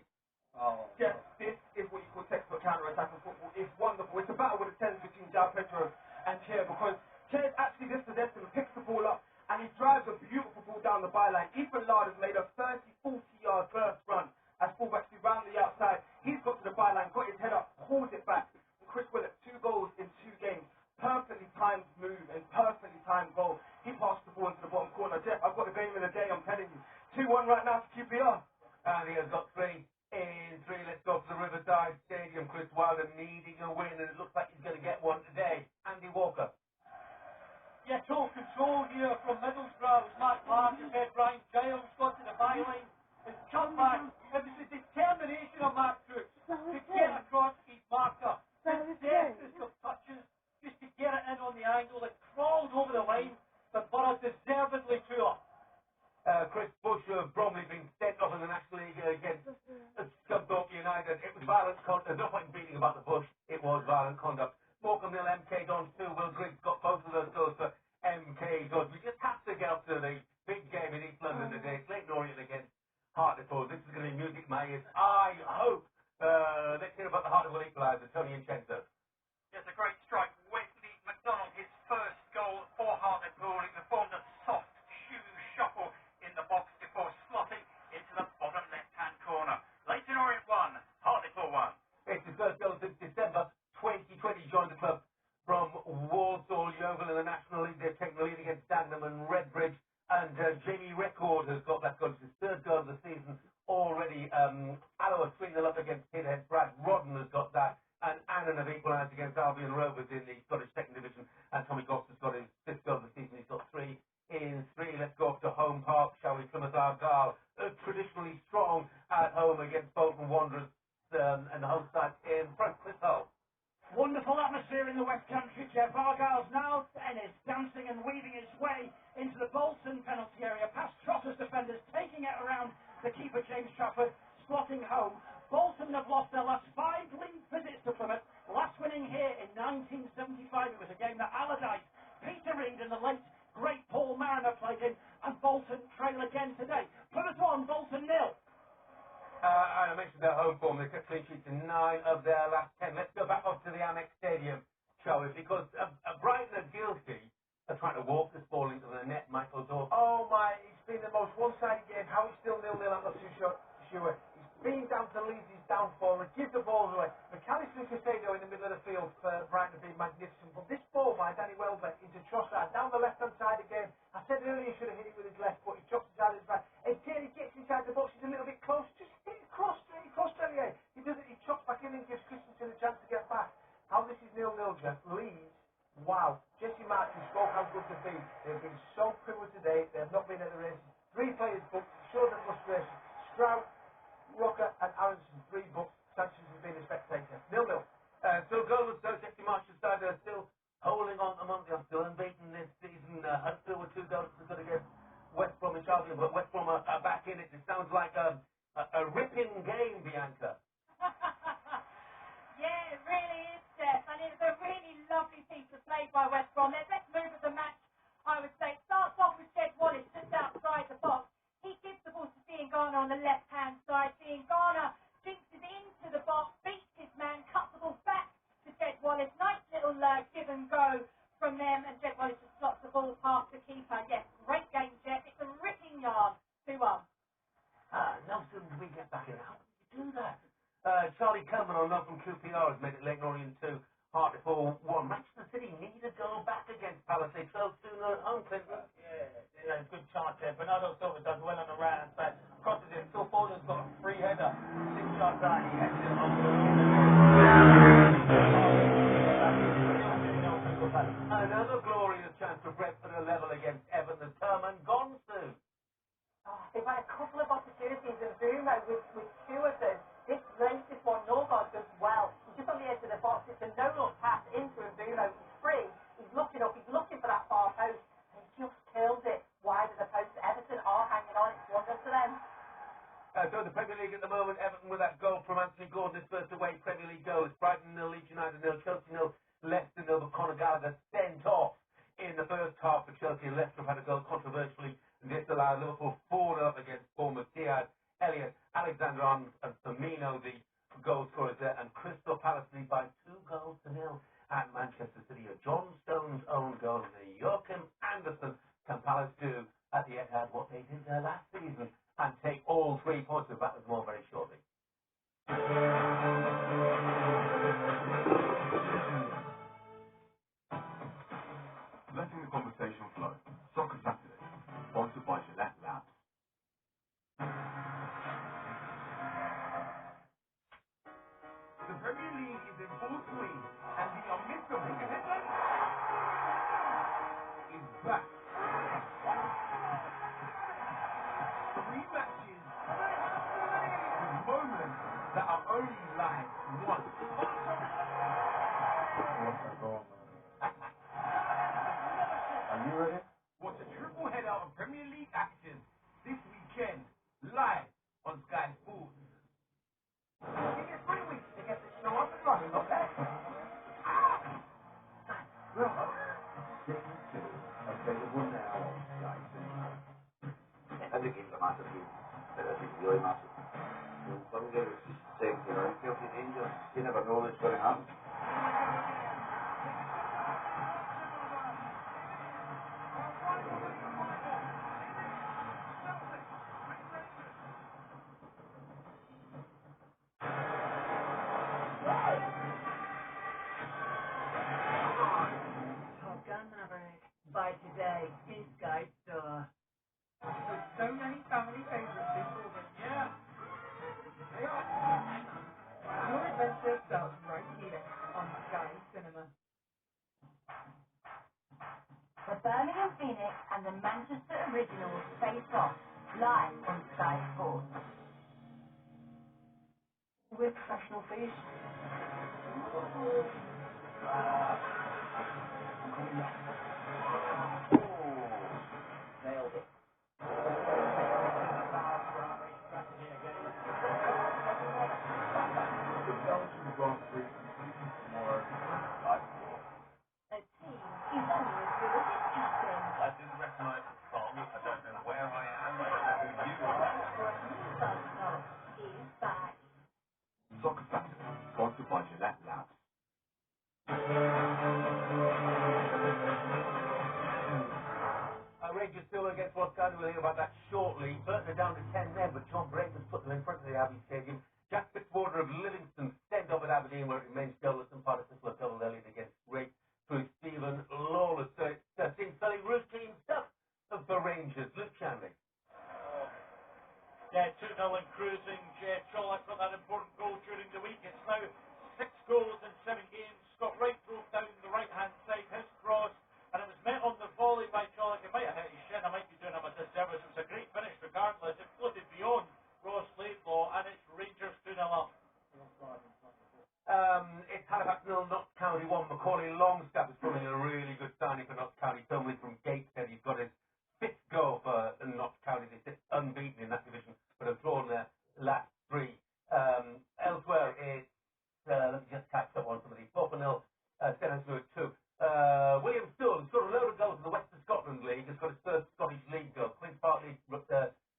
Oh, yes, this is what you call textbook counter-attack in football. It's wonderful. It's a battle with the tens between João Pedro and Chair, because Chair actually dispossessed him and picks the ball up, and he drives a beautiful ball down the byline. Ethan Lard has made a 30-40-yard burst run as fullbacks round the outside. He's got to the byline, got his head up, pulls it back. And Chris Willett, 2 goals in 2 games. Perfectly timed move and perfectly timed goal. He passed the ball into the bottom corner. Jeff, I've got the game of the day, I'm telling you. 2-1 right now for QPR. And he has got 3 in 3. Let's go to the Riverside Stadium. Chris Wilder needing a win, and it looks like he's going to get one today. Andy Walker. Yeah, total control here from Middlesbrough. It was Matt Parker, head Ryan Giles, got to the byline. His cutback. It was the determination of Matt Crooks to get across his marker. The depth of touches just to get it in on the angle. It crawled over the line, but Borough deservedly poor. Chris Bush of Bromley being sent off in the National League against Scunthorpe United. It was violent conduct. No point in beating about the bush. It was violent conduct. Morecambe 0, MK Dons 2. Will Griggs got both of those goals for MK Dons. We just have to get up to the big game in East London today. Clayton Orient against Hartlepool. This is going to be music in my ears. I hope. Let's hear about the Hartlepool equaliser, Tony Inchenzo. Yes, a great strike. Wesley McDonald, his first goal for Hartlepool. He performed a soft shoe shuffle in the box before slotting into the bottom left-hand corner. Leighton Orient 1, Hartlepool 1. It's his first goal since December 2020. Joined the club from Walsall Yeovil in the National League. They've taken the lead against Dagenham and Redbridge. And Jamie Record has got that goal. It's his 3rd goal of the season already. Alloa 3-0 up against Peterhead. Brad Rodden has got that. And Annan have equalised against Albion Rovers in the Scottish 2nd Division. And Tommy Goss has got his 5th goal of the season. He's got 3 in 3. Let's go up to Home Park, shall we? Plymouth Argyle, traditionally strong at home against Bolton Wanderers, and the home side in front. Chris Hull. Wonderful atmosphere in the West Country, Jeff. Argyle's now tennis, dancing and weaving its way into the Bolton penalty area, past Trotter's defenders, taking it around the keeper, James Trafford, slotting home. Bolton have lost their last 5 league visits to Plymouth, last winning here in 1975. It was a game that Allardyce, Peter Reid and the late, great Paul Mariner played in, and Bolton trail again today. Plymouth 1, Bolton 0. I mentioned their home form. They kept clean sheets in 9 of their last 10. Let's go back up to the Amex Stadium, shall we? Because Brighton are guilty of trying to walk this ball into the net, Michael Dorf. Oh my, it's been the most one-sided game. How it's still 0-0, I'm not too sure. It's been down to Leeds' downfall. It gives the balls away. McAllister and Caicedo in the middle of the field for Brighton have been magnificent. But this ball by Danny Welbeck into Trossard down the left-hand side again. I said earlier he should have hit it with his left, but he drops it out his right. Again, he gets inside the box. He's a little bit close. Just hit it across Trellier. He does it. He chops back in and gives Christensen a chance to get back. How this is 0-0, Jeff. Leeds. Wow. Jesse Martin spoke how good they've been. They've been so poor today. They have not been at the races. 3 players booked. Showed the frustration. Stroud, Rocker and Aronson, 3 booked. Sanchez has been a spectator. 0-0. Still goalless, though. Jesse Marshall's side are still holding on among them. Still unbeaten this season. Huddersfield with 2 goals against West Bromwich Albion, but West Brom are back in it. It sounds like a ripping game, Bianca. Yeah, it really is, Jeff, and it's a really lovely piece of play by West Brom. Let's move at the match, I would say. It starts off with Jed Wallace just outside the box. He gives the ball to Dean Garner on the left-hand side. Dean Garner jinxes into the box, beats his man, cuts the ball back to Jed Wallace. Nice little give and go from them, and Jed Wallace just slots the ball past the keeper. Yes, great game, Jed. It's a ripping yarn. 2-1. Nelson, we get back in. How did you do that? Charlie Cameron on love from QPR has made it Leighton Orient 2, Hartlepool 1. Manchester City need to go back against Palace. They trailed 2-0 at home, Clinton. Yeah, good chance there. Bernardo Silva does well on the right hand side. Crosses it. Phil Foden's got a free header. 6 shots out. He heads it over Another glorious chance for Brentford to level against Everton. Thurman gone soon. They've had a couple of opportunities in Boomer with 2 of them. This latest one, Norgard does well. He's just on the edge of the box. It's a no-look pass into Mbumo. He's free. He's looking up. He's looking for that far post. And he just kills it wide of the post. Everton are hanging on. It's wonderful to them. So the Premier League at the moment, Everton with that goal from Anthony Gordon, his first away Premier League goal. It's Brighton 0, Leeds United 0, Chelsea 0, Leicester 0. Palace lead by 2-0 at Manchester City. A John Stones own goal and the Joachim Anderson. Can Palace do at the Etihad what they did last season and take all 3 points? We'll back with more very shortly. Letting the conversation flow. Soccer Saturday, sponsored by Gillette Labs. The Premier League is in full swing, and the unmissable is back. 3 matches with moments that are only live once. Are you ready? Watch a triple header of Premier League action this weekend, live on Sky Sports. Give it 3 weeks to get the show up and running, okay? Season 2, available now on Sky Cinema. Every game's a massive game, but this is really massive. Some games it's just second around, filthy dangerous. You never know what's going to happen. Top Gun Maverick. Buy today in Sky Store. With so many family favorites this August. Yeah. Your adventure starts right here on Sky Cinema. The Birmingham Phoenix and the Manchester Originals face off live on Sky Sports. With professional fees. Nailed it. The Belgian Grand Prix tomorrow. A team is always good at its captain. I didn't recognise the song. I don't know where I am. I don't know who you are. But new buzz cut is back. Soccer Saturday, sponsored by Gillette Labs. Rangers still against Ross County. We'll hear about that shortly. Burton are down to 10 then, but John Brayton's put them in front of the Abbey Stadium. Jack Fitzwater of Livingston sent off at Aberdeen, where it remains goalless, and Partisan will double their lead against Great through Stephen Lawless. So it seems fairly routine stuff for Rangers. Luke Shanley. Yeah, 2-0 and cruising. Jeff Trollope got that important goal during the week. It's now 6 goals in 7 games. Scott Wright drove down the right-hand side, his cross, and it was met on the volley by Trollope. It might have hit his shin. I might be doing him a disservice. It was a great finish regardless. It floated beyond Ross Laidlaw, and it's Rangers 2-0 up. It's Halifax 0, Notts County 1. Macaulay Longstaff is putting in a really good signing for Notts County. Somebody from Gateshead. He's got his 5th goal for Notts County. They sit unbeaten in that division, but have drawn their last 3. Elsewhere, it's let me just catch up on some of these. 4-0, Stenham 2. William Stool has got a load of goals in the Western Scotland League. He's got his first Scottish League goal. Queen's Park League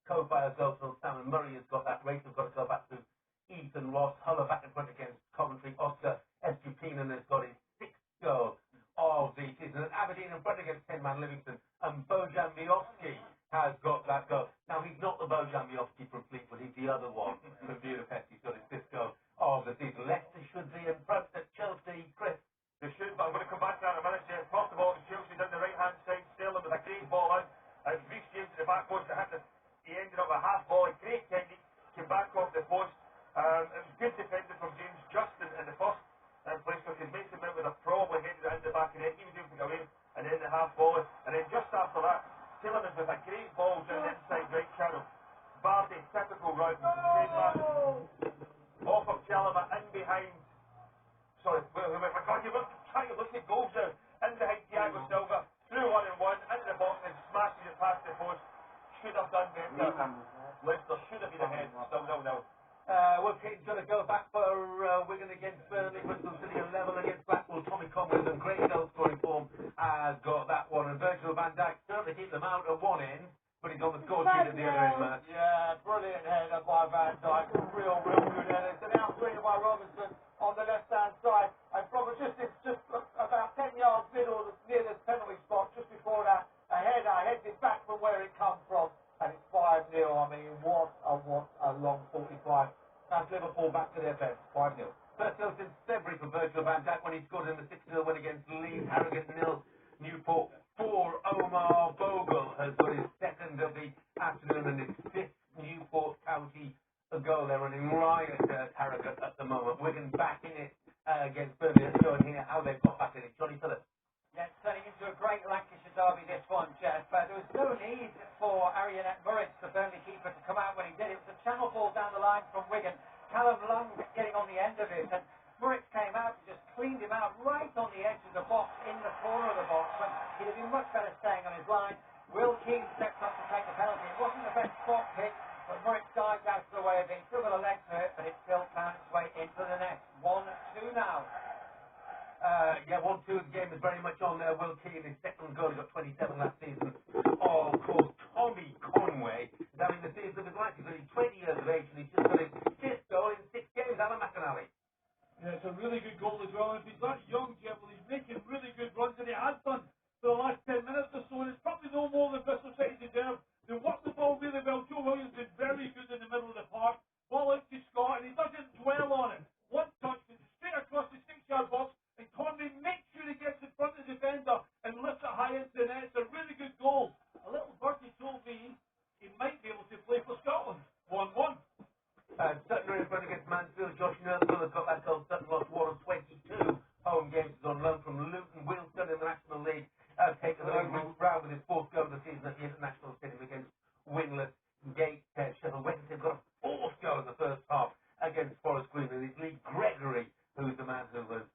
co-fire goal for Sam and Murray has got that. Rachel's got to go back to Ethan Ross. Huller back in front against Coventry. Oscar Estupinian has got his 6th goal of the season. And Aberdeen in front against 10-man Livingston. And Bojan Miovski has got that goal. Now, he's not the Bojan Miovski from Fleetwood. He's the other one from Budapest. He's got his 5th goal of the season. Leicester should be in front at Chelsea. Chris. They should, but I'm going to come back to that in a minute. First of all, Chelsea down the right-hand side, Sterling with a great ball out. Reece James to the back post that hit he ended up with a half volley. Great technique, came back off the post. It was good defending from James Justin in the first place because Mason Mount would have probably headed it in the back of the net. He was able to get away and then the half volley. And then just after that, Tillman with a great ball down the inside right channel. Vardy, typical run, straight back. Off of Chalama, in behind. Sorry, my God, you look, try to look at goals now. In behind Thiago Silva, through 1-on-1, into the box and smashes it past the post. Should have done better. Leicester should have been ahead, still 0-0. Will Keaton's going to go back for Wigan against Burnley. Bristol City 11 against Blackpool. Tommy Conway in great goal scoring form has got that one. And Virgil van Dijk certainly keep them out at one end, but he's on the score sheet at the other end, Matt. Yeah, brilliant header by Van Dijk. Real good header. It's an outswinger by Robinson on the left-hand right-hand side, and from just about 10 yards middle, near the penalty spot, just before that, a header heads it back from where it come from, and it's 5-0. I mean, what a long 45. That's Liverpool back to their best, 5-0. First goal since February for Virgil van Dijk when he scored in the 6-0 win against Leeds. Harrogate 0, Newport 4. Omar Bogle has got his second of the afternoon and his fifth Newport County goal. They're running riot at Harrogate at the moment. Wigan back in it against Burnley. Let's go and hear how they've got back in it. Johnny Phillips. Yeah, it's turning into a great Lancashire derby, this one, Jeff. There was no need for Arianet Murray, the Burnley keeper, to come out when he did. It was a channel ball down the line from Wigan. Callum Long getting on the end of it, and Murray came out and just cleaned him out right on the edge of the box, in the corner of the box, when he'd have been much better staying on his line. Will Keane stepped up to take the penalty. It wasn't the best spot pick, but Murray dived out of the way of it. Still got a leg to it, but it still found its way into the net. 1-2 now. 1-2 the game is very much on there. Will Keane, his second goal, he got 27 last season. Oh, of course, Tommy Conway is having the season of his life. He's only 20 years of age and he's just got his fifth goal in 6 games. Alan McAnally. Yeah, it's a really good goal as well. If he's that young, Jeff, well, he's making really good runs, and he has done for the last 10 minutes or so, and it's probably no more than Bristol City deserve. They work the ball really well. Joe Williams been very good in the middle of the park. Ball out to Scott, and he doesn't dwell on it. One touch, straight across the 6-yard box, and Conway makes sure he gets in front of the defender and lifts it high into the net. It's a really good goal. A little birdie told me he might be able to play for Scotland. 1-1. Sutton in front against Mansfield. Josh Nelson has got that goal. Sutton lost 1 on 22 home games. He's on loan from Luton. Wilson in the National League taking the lead round with his fourth goal of the season at the International Stadium against winless Gateshead. Sheffield Wednesday got a fourth goal in the first half against Forest Green. And it's Lee Gregory who's the man who has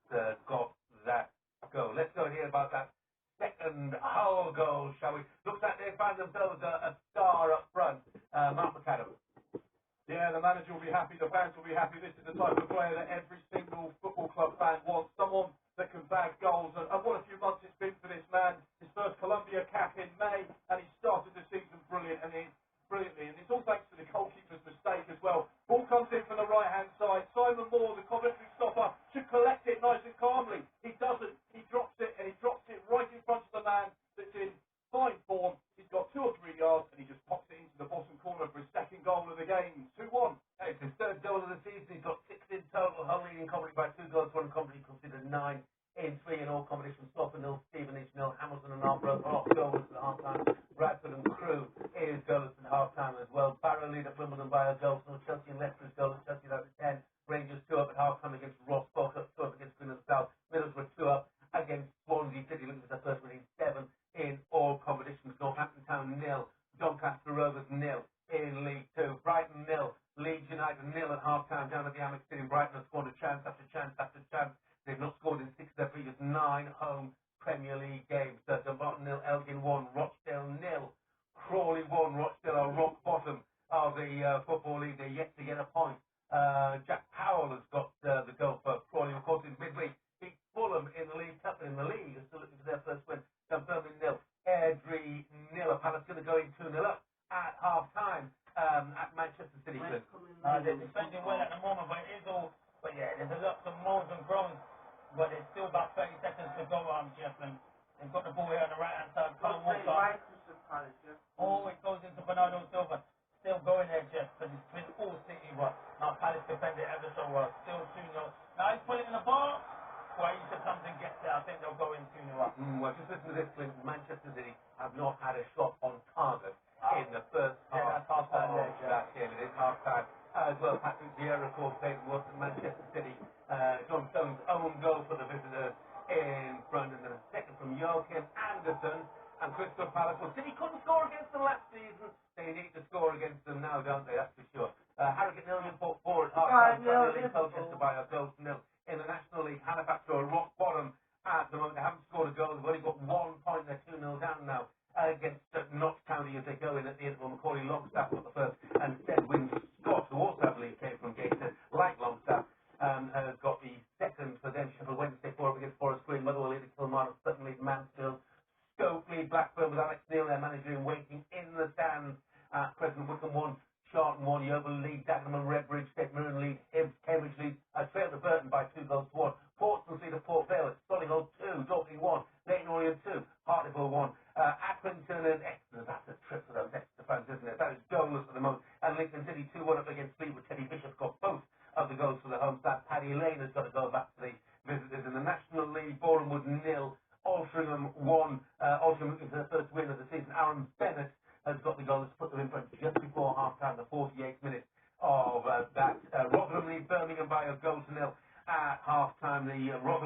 got that goal. Let's go and hear about that second Hull goal, shall we? Looks like they found themselves a star up front. Mark McAdam. Yeah, the manager will be happy, the fans will be happy. This is the type of player that every single football club fan wants. Someone that can bag goals. And what a few months it's been for this man. His first Columbia cap in May, and he started the season brilliantly. And it's all thanks to the goalkeeper's mistake as well. Ball comes in from the right-hand side. Simon Moore, the Coventry stopper, should collect it nice and calmly. He doesn't. He drops it, and he drops it right in front of the man that's in fine form. He's got 2 or 3 yards, and he just pops it into the bottom corner for his second goal of the game. 2-1. It's his third goal of the season. He's got 6 in total. Hull leading Coventry by 2 goals. One Coventry considered 9 in 3 in all competitions. Slough 0, Stevenage 0, Hamilton and Arbroath are off goals at half-time. Bradford and Crewe is goalless at half-time as well. Barrow lead at Wimbledon by a goal. So Chelsea and Leicester is goalless. Chelsea out at 10. Rangers 2 up at half-time against Ross. Bolton 2 up against Queen of the South. Middlesbrough 2 up against Swansea City. Looking for their first winning 7 in all competitions. Northampton Town 0. Doncaster Rovers 0 in League 2. Brighton 0. Leeds United 0 at half-time down at the Amex Stadium. Brighton have scored a chance after chance after chance. They've not scored in 6 of their previous 9 home Premier League games. Dumbarton 0, Elgin 1, Rochdale 0. Crawley 1, Rochdale are rock bottom of the Football League. They're yet to get a point. Jack Powell has got the goal for Crawley. Of course, in midweek, beat Fulham in the League Cup. In the league, are still looking for their first win. Dunfermline 0, Airdrie 0. Palace going to go in 2-0 up at half-time at Manchester City. They're defending well at the moment, but it is all. But yeah, there's a lot of moans and groans. But there's still about 30 seconds to go, Jeff. And they've got the ball here on the right-hand side. Colin Walker. Oh, it goes into Bernardo Silva. Still going there, Jeff. But it's been all City, but now Palace defended ever so well. Still 2-0. Now he's putting it in the bar. Well, he said something gets there. I think they'll go in 2-0 up. Well, just listen to this, Clint. Manchester City have not had a shot on target in the first half of that game. It is half-time as well. Patrick Vieira, of course, played was Manchester City. John Stones' own goal for the visitors in front, and then a second from Joachim Anderson and Crystal Palace. Well, City couldn't score against them last season. They need to score against them now, don't they? That's for sure. Harrogate 0, Newport 4 at half-time. Premier League Colchester by a goal to 0. In the National League, Halifax are rock bottom at the moment. They haven't scored a goal. They've only got 1 point. They're 2-0 down now against Notts County as they go in at the interval. Macaulay Longstaff got the first, and Sedwin Scott, who also I believe came from Gateshead, like Longstaff, has got the second for them. Sheffield Wednesday 4 up against Forest Green. Motherwell lead at Kilmarnock, Sutton lead Mansfield, Stoke lead Blackburn with Alex Neil, their manager, in waiting in the stands at present. Wickham 1, Charlton 1, Yeovil lead, Dagenham and Redbridge, St Mirren lead, Hibs, Cambridge lead, trailed to Burton by 2 goals to 1.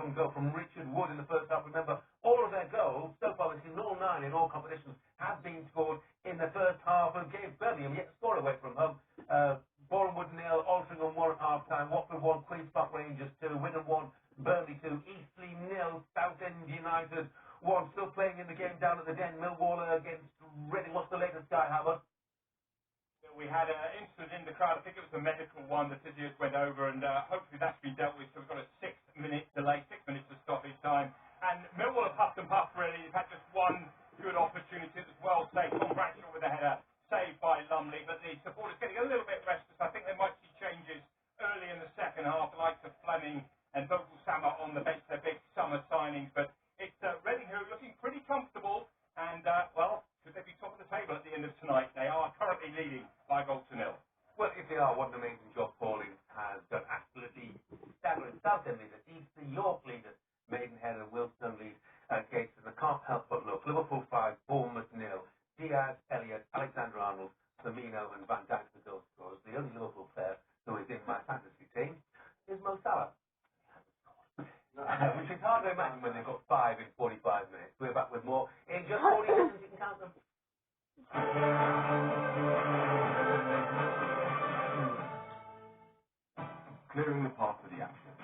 from goal from Richard Wood in the first half. Remember, all of their goals, so far this season, all 9 in all competitions, have been scored in the first half and gave Birmingham yet to score away from home. Bournemouth 0, Altrincham 1 at half time, Watford 1, Queen's Park Rangers 2, Wigan 1, Burnley 2, Eastleigh 0, Southend United 1, still playing in the game down at the Den, Millwall against Reading. What's the latest, Guy Howard? We had an incident in the crowd. I think it was a medical one. The physios went over, and hopefully that's been dealt with. So we've got a 6-minute delay, 6 minutes of stoppage time. And Millwall have puffed and puffed, really. They've had just one good opportunity as well. Say, Tom Bradshaw with a header, saved by Lumley. But the supporters getting a little bit restless. I think they might see changes early in the second half, the likes of Fleming and Vogel Sammer on the bench, their big summer signings. But it's Reading who are looking pretty comfortable. And, well, should they be top of the table at the end of tonight? They are currently leading by 0-0. Well, if they are, what an amazing job Pauling has done. Absolutely staggering. Southend leader, Eastleigh, York leader, Maidenhead and Wilson lead Gateshead. I can't help but look. Liverpool 5, Bournemouth 0. Diaz, Elliott, Alexander-Arnold, Firmino and Van Dijk the goal scorers. The only Liverpool player who is in my fantasy team is Mo Salah. Which is hard to imagine when they've got 5 in 45 minutes. We're back with more in just 40 seconds. You can count them. Clearing the path for the action.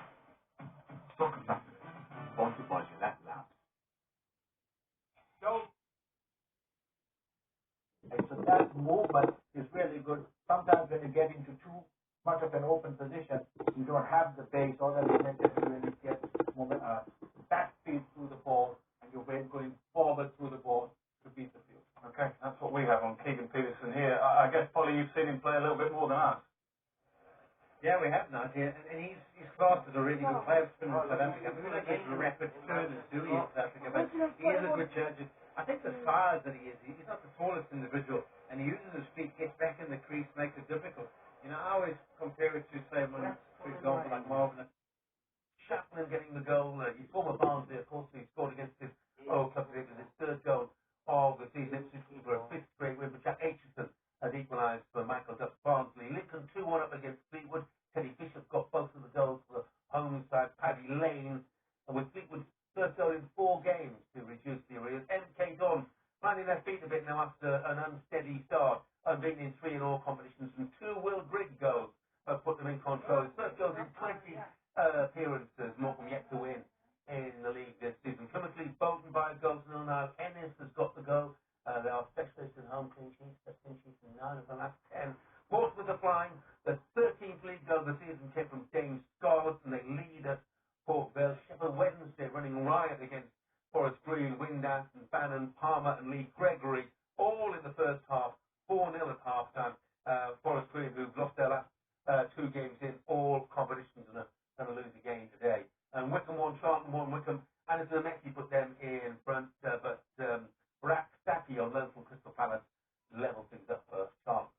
Soccer Saturday, sponsored by Gillette Labs. So that movement is really good. Sometimes when you get into too much of an open position, you don't have the pace or the momentum to really get back speed through the ball, and you're going forward through the ball to beat the field. Okay, that's what we have on Keegan Peterson here. I guess, Polly, you've seen him play a little bit more than us. Yeah, we have not here, and he's classed as a really good player for South Africa. We don't get rapid turners, do we, in South Africa? But he is a good judge. I think the size that he is, he's not the tallest individual, and he uses his feet, gets back in the crease, makes it difficult. You know, I always compare it to, say, when, for example, like Marvin Chapman getting the goal. His former Barnsley, of course, he scored against his old club. It was his 3rd goal of the season. It's for a 5th straight win, but Jack Aitchison has equalised for Michael Duff Barnsley. Lincoln 2-1 up against Fleetwood. Teddy Bishop got both of the goals for the home side. Paddy Lane, and with Fleetwood's 3rd goal in 4 games to reduce the arrears. MK Don finding their feet a bit now after an unsteady start, unbeaten in 3 in all competitions, and 2 Will Grigg goals have put them in control. His 1st goals in 20 appearances. Morecambe yet to win in the league this season. Plymouth leads Bolton by goals to 0 now. Ennis has got the goal. They are specialists in home clean sheets. Best clean sheets in 9 of the last 10. Portsmouth are flying. The 13th league goal of the season came from James Scarlett, and they lead at Port Vale. Sheffield Wednesday running riot against Forest Green, Windanston, Bannon, Palmer and Lee Gregory, all in the first half. 4-0 at half time. Forest Green, who've lost their last 2 games in all competitions and are going to lose again today. And Wickham 1, Charlton 1, Wickham. Anderson and Messi put them in front, but Brack Stacky on loan from Crystal Palace level things up for Charlton.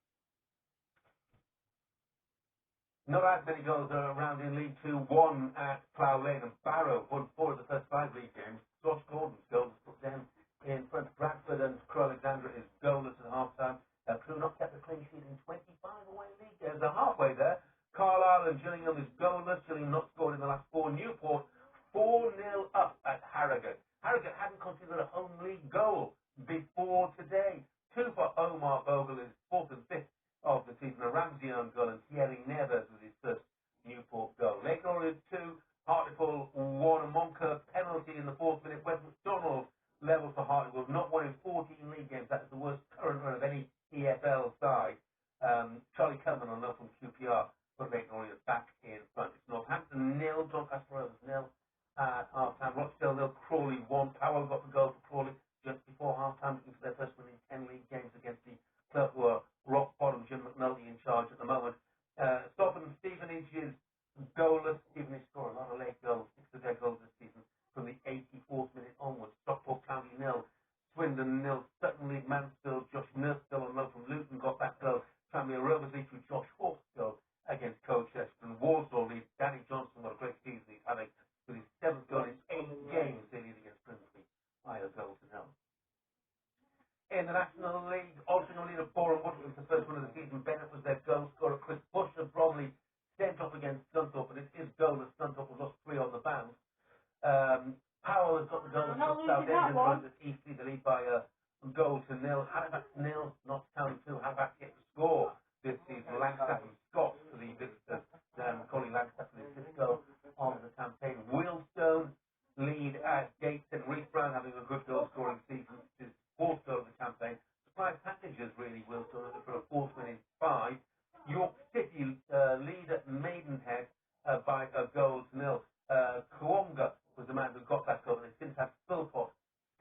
Not as many goals are around in League 2. 1 at Plough Lane, and Barrow won 4 of the first 5 league games. Josh Gordon's goals put them in front. Bradford and Crewe Alexandra is goalless at half time. Crewe not kept a clean sheet in 25 away league games. They're halfway there. Carlisle and Gillingham is goalless. Gillingham not scored in the last 4. Newport 4-0 up at Harrogate. Harrogate hadn't considered a home league goal before today. 2 for Omar Bogle, his 4th and 5th of the season. A Ramsey own goal, and Thierry Neves with his 1st Newport goal. Lake Orient 2, Hartlepool 1, a Moncur penalty in the 4th minute. West McDonald level for Hartlepool, not won in 14 league games. That is the worst current run of any EFL side. Charlie Kelman on loan from QPR put Lake Orient back in front. It's Northampton 0, Doncaster Rovers 0 at half time. Rochdale 0, Crawley 1. Powell got the goal for Crawley just before half time, looking for their first win in 10 league games against the club who are rock bottom. Jim McNulty in charge at the moment. Stockton Stevenage is goalless. Stevenage scored a lot of late goals, 6 of their goals this season from the 84th minute onwards. Stockport County 0, Swindon 0, Sutton League Mansfield, Josh Nurse still on loan from Luton got that goal. Tranmere Rovers lead through Josh Hawke's goal against Colchester. And Walsall leads Danny Johnson. What a great season he's having with his 7th goal in 8 games. They lead against Grimsby by a goal to 0. In the National League, Altrincham lead of Bournemouth was the first one of the season. Bennett was their goal scorer. Chris Bush of Bromley sent off against Scunthorpe, but it is goalless. Scunthorpe have lost 3 on the bounce. Powell has got the goal for Southend in front of Eastleigh. They lead by a goal to nil. Halifax nil, Notts County 2. Halifax yet to score this season. Langstaff and Scott for the visitors. Colin Langstaff for the fifth goal on the campaign. Wheelstone lead at Gates and Reece Brown having a good goal scoring season. This is fourth goal of the campaign. Surprise packages really, Wheelstone, looking for a fourth win in 5. York City lead at Maidenhead by a goal to nil. Kuonga was the man who got that goal, and they since had Philpott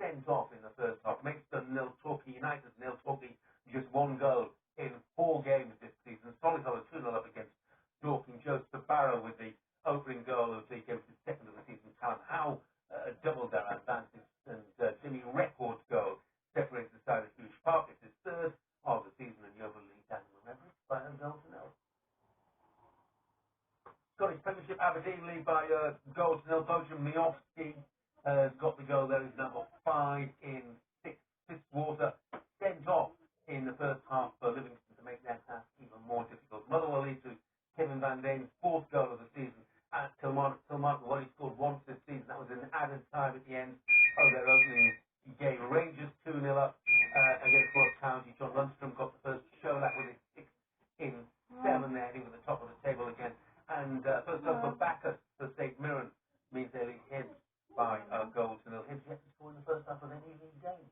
sent off in the first half. Maidstone nil, Torquay United nil, Torquay just one goal in 4 games this season. Solihull 2-0 up against Dorking. Joseph Barrow with the opening goal of the game, his second of the season. Callum Howe doubled their advantage, and Jimmy Records goal separated the side of Huge Park. It's his third of the season, and Yeovil lead Daniel Everett by a goal to nil. Scottish Premiership, Aberdeen lead by a goal to nil. Bojan Miofsky has got the goal there. He's now got 5 in 6. Fitzwater sent off in the first half for Livingston to make their task even more difficult. Motherwell lead to Kevin Van Dane's 4th goal of the season at Kilmarnock. Kilmarnock only scored once this season. That was in added time at the end of their opening game. Rangers 2-0 up against Ross County. John Lundstrom got the first Sherlock with his 6 in 7 there, heading to the top of the table again. And first goal for Bacchus for St Mirren means they lead Hibs by a goal to nil. Hibs yet to score in the first half of any league game.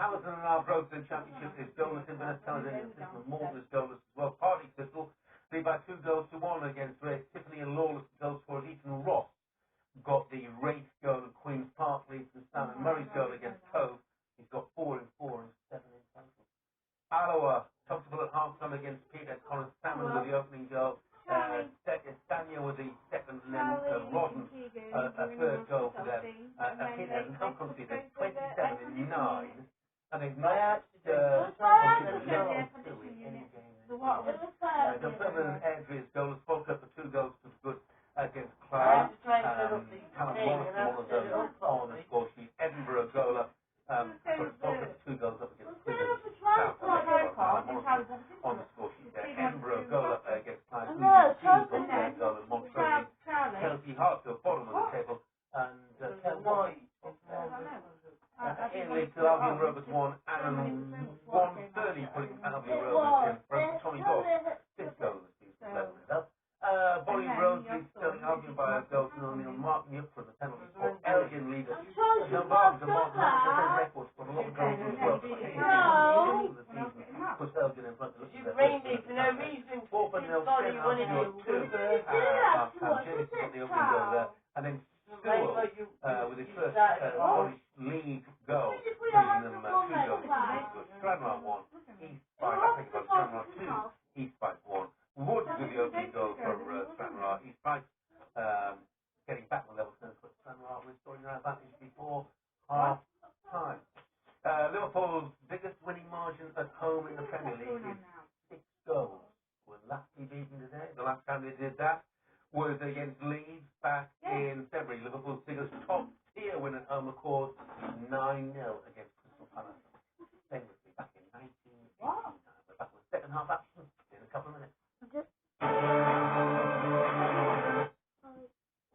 Hamilton and Arbroath Championship is goalless. Inverness, Caledonian Thistle, Morton is goalless as well. Partly Thistle lead by 2 goals to 1 against Race. Tiffany and Lawless goals for Ethan Ross got the Race goal at Queen's Park leads to Stan and Murray's goal against Cove. He's got 4 in 4 and 7 in total. Alloa comfortable at half time against Peter. Colin Salmon with the opening goal. Stania with the second, and then Rodden a third goal for them. Peter has now conceded 27 in 9, and they've not Dunfermline and Airdrie's goal has followed up for 2 goals to good against Clyde. Callum Wallace on the score sheet. Edinburgh goal up, followed up 2 goals up against South on the score sheet there. Edinburgh goal up there against Clyde. Their goal at Montrose. Chelsea Hartfield bottom of the table, and in League 2, Albion Rovers 1, Aaron 130 putting Albion Rovers in front. Tommy Goss, 5th goal of the season, leveling it up. Bonnie Rose leads Sterling Albion by a goal to nil. Neil Martin up for the penalty spot. Elgin leader. Dumbarton and Martin has records for a lot of goals as well. The season puts Elgin in front of the Rangers for no reason. 4 for nil. Albion 2. James got the opening goal there, and then Sewell with his first Scottish League goal, leading them 2 goals. Stranraer 1, East by, I think about Stranraer 2, East by 1. Woods with the opening goal for Stranraer. East by getting back on level terms, but Stranraer restoring their advantage before half time. Liverpool's biggest winning margin at home in the Premier League is 6 goals. Will that be beaten today? The last time they did that was against Leeds back in February. Liverpool's biggest top-tier win at home, of course, 9-0 against Crystal Palace. Famously back in 1989. We're back with the second half action in a couple of minutes.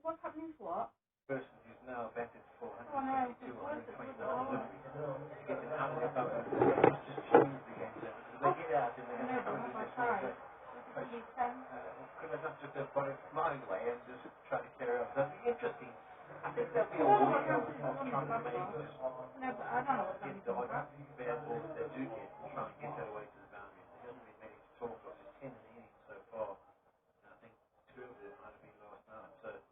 What's happening to what? Person who's now betted for 122 or 129 deliveries to get an out of the boat. Just choose the game there. They get out and they're going to come with this could I not just have got his mind away and just try to carry on? That'd be interesting. I think there'll be a lot of trying to make just get the bad balls that do get and try and get that away to the boundary. They haven't been managed to talk of 10 in the inning so far. And I think 2 of them might have been last night. So there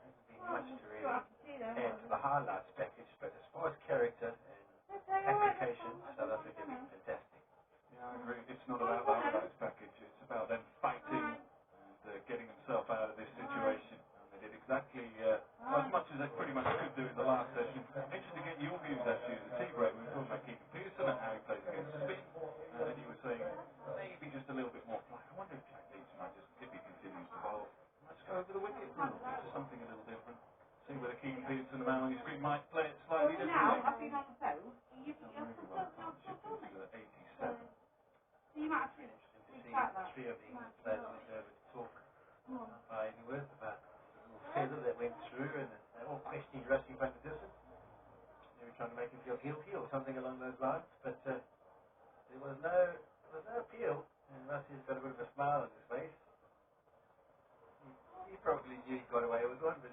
hasn't been much to really add to the highlights package. But as far as character and application, South Africa has been fantastic. Yeah, I agree. It's not about the highlights package. It's about them fighting and getting themselves out of this situation. And they did exactly as much as they pretty much could do in the last session. Interested to get your views actually at the tea break. We were talking about Keegan Pearson and how he plays against spin. And you were saying maybe just a little bit more flight. I wonder if Jack Leeds might just, if he continues to bowl, might just go over the wicket. Just something a little different. See whether Keegan Pearson, the man on your screen, might play it slightly differently. I've been on the phone. You can just 87. You might have to interesting to see 3 of the England players went over to talk by any word about a little feather went through and they all questioned Rusty van der Dussen. They were trying to make him feel guilty or something along those lines, but there was no appeal, and Rusty's got a bit of a smile on his face. He probably knew he got away with one, but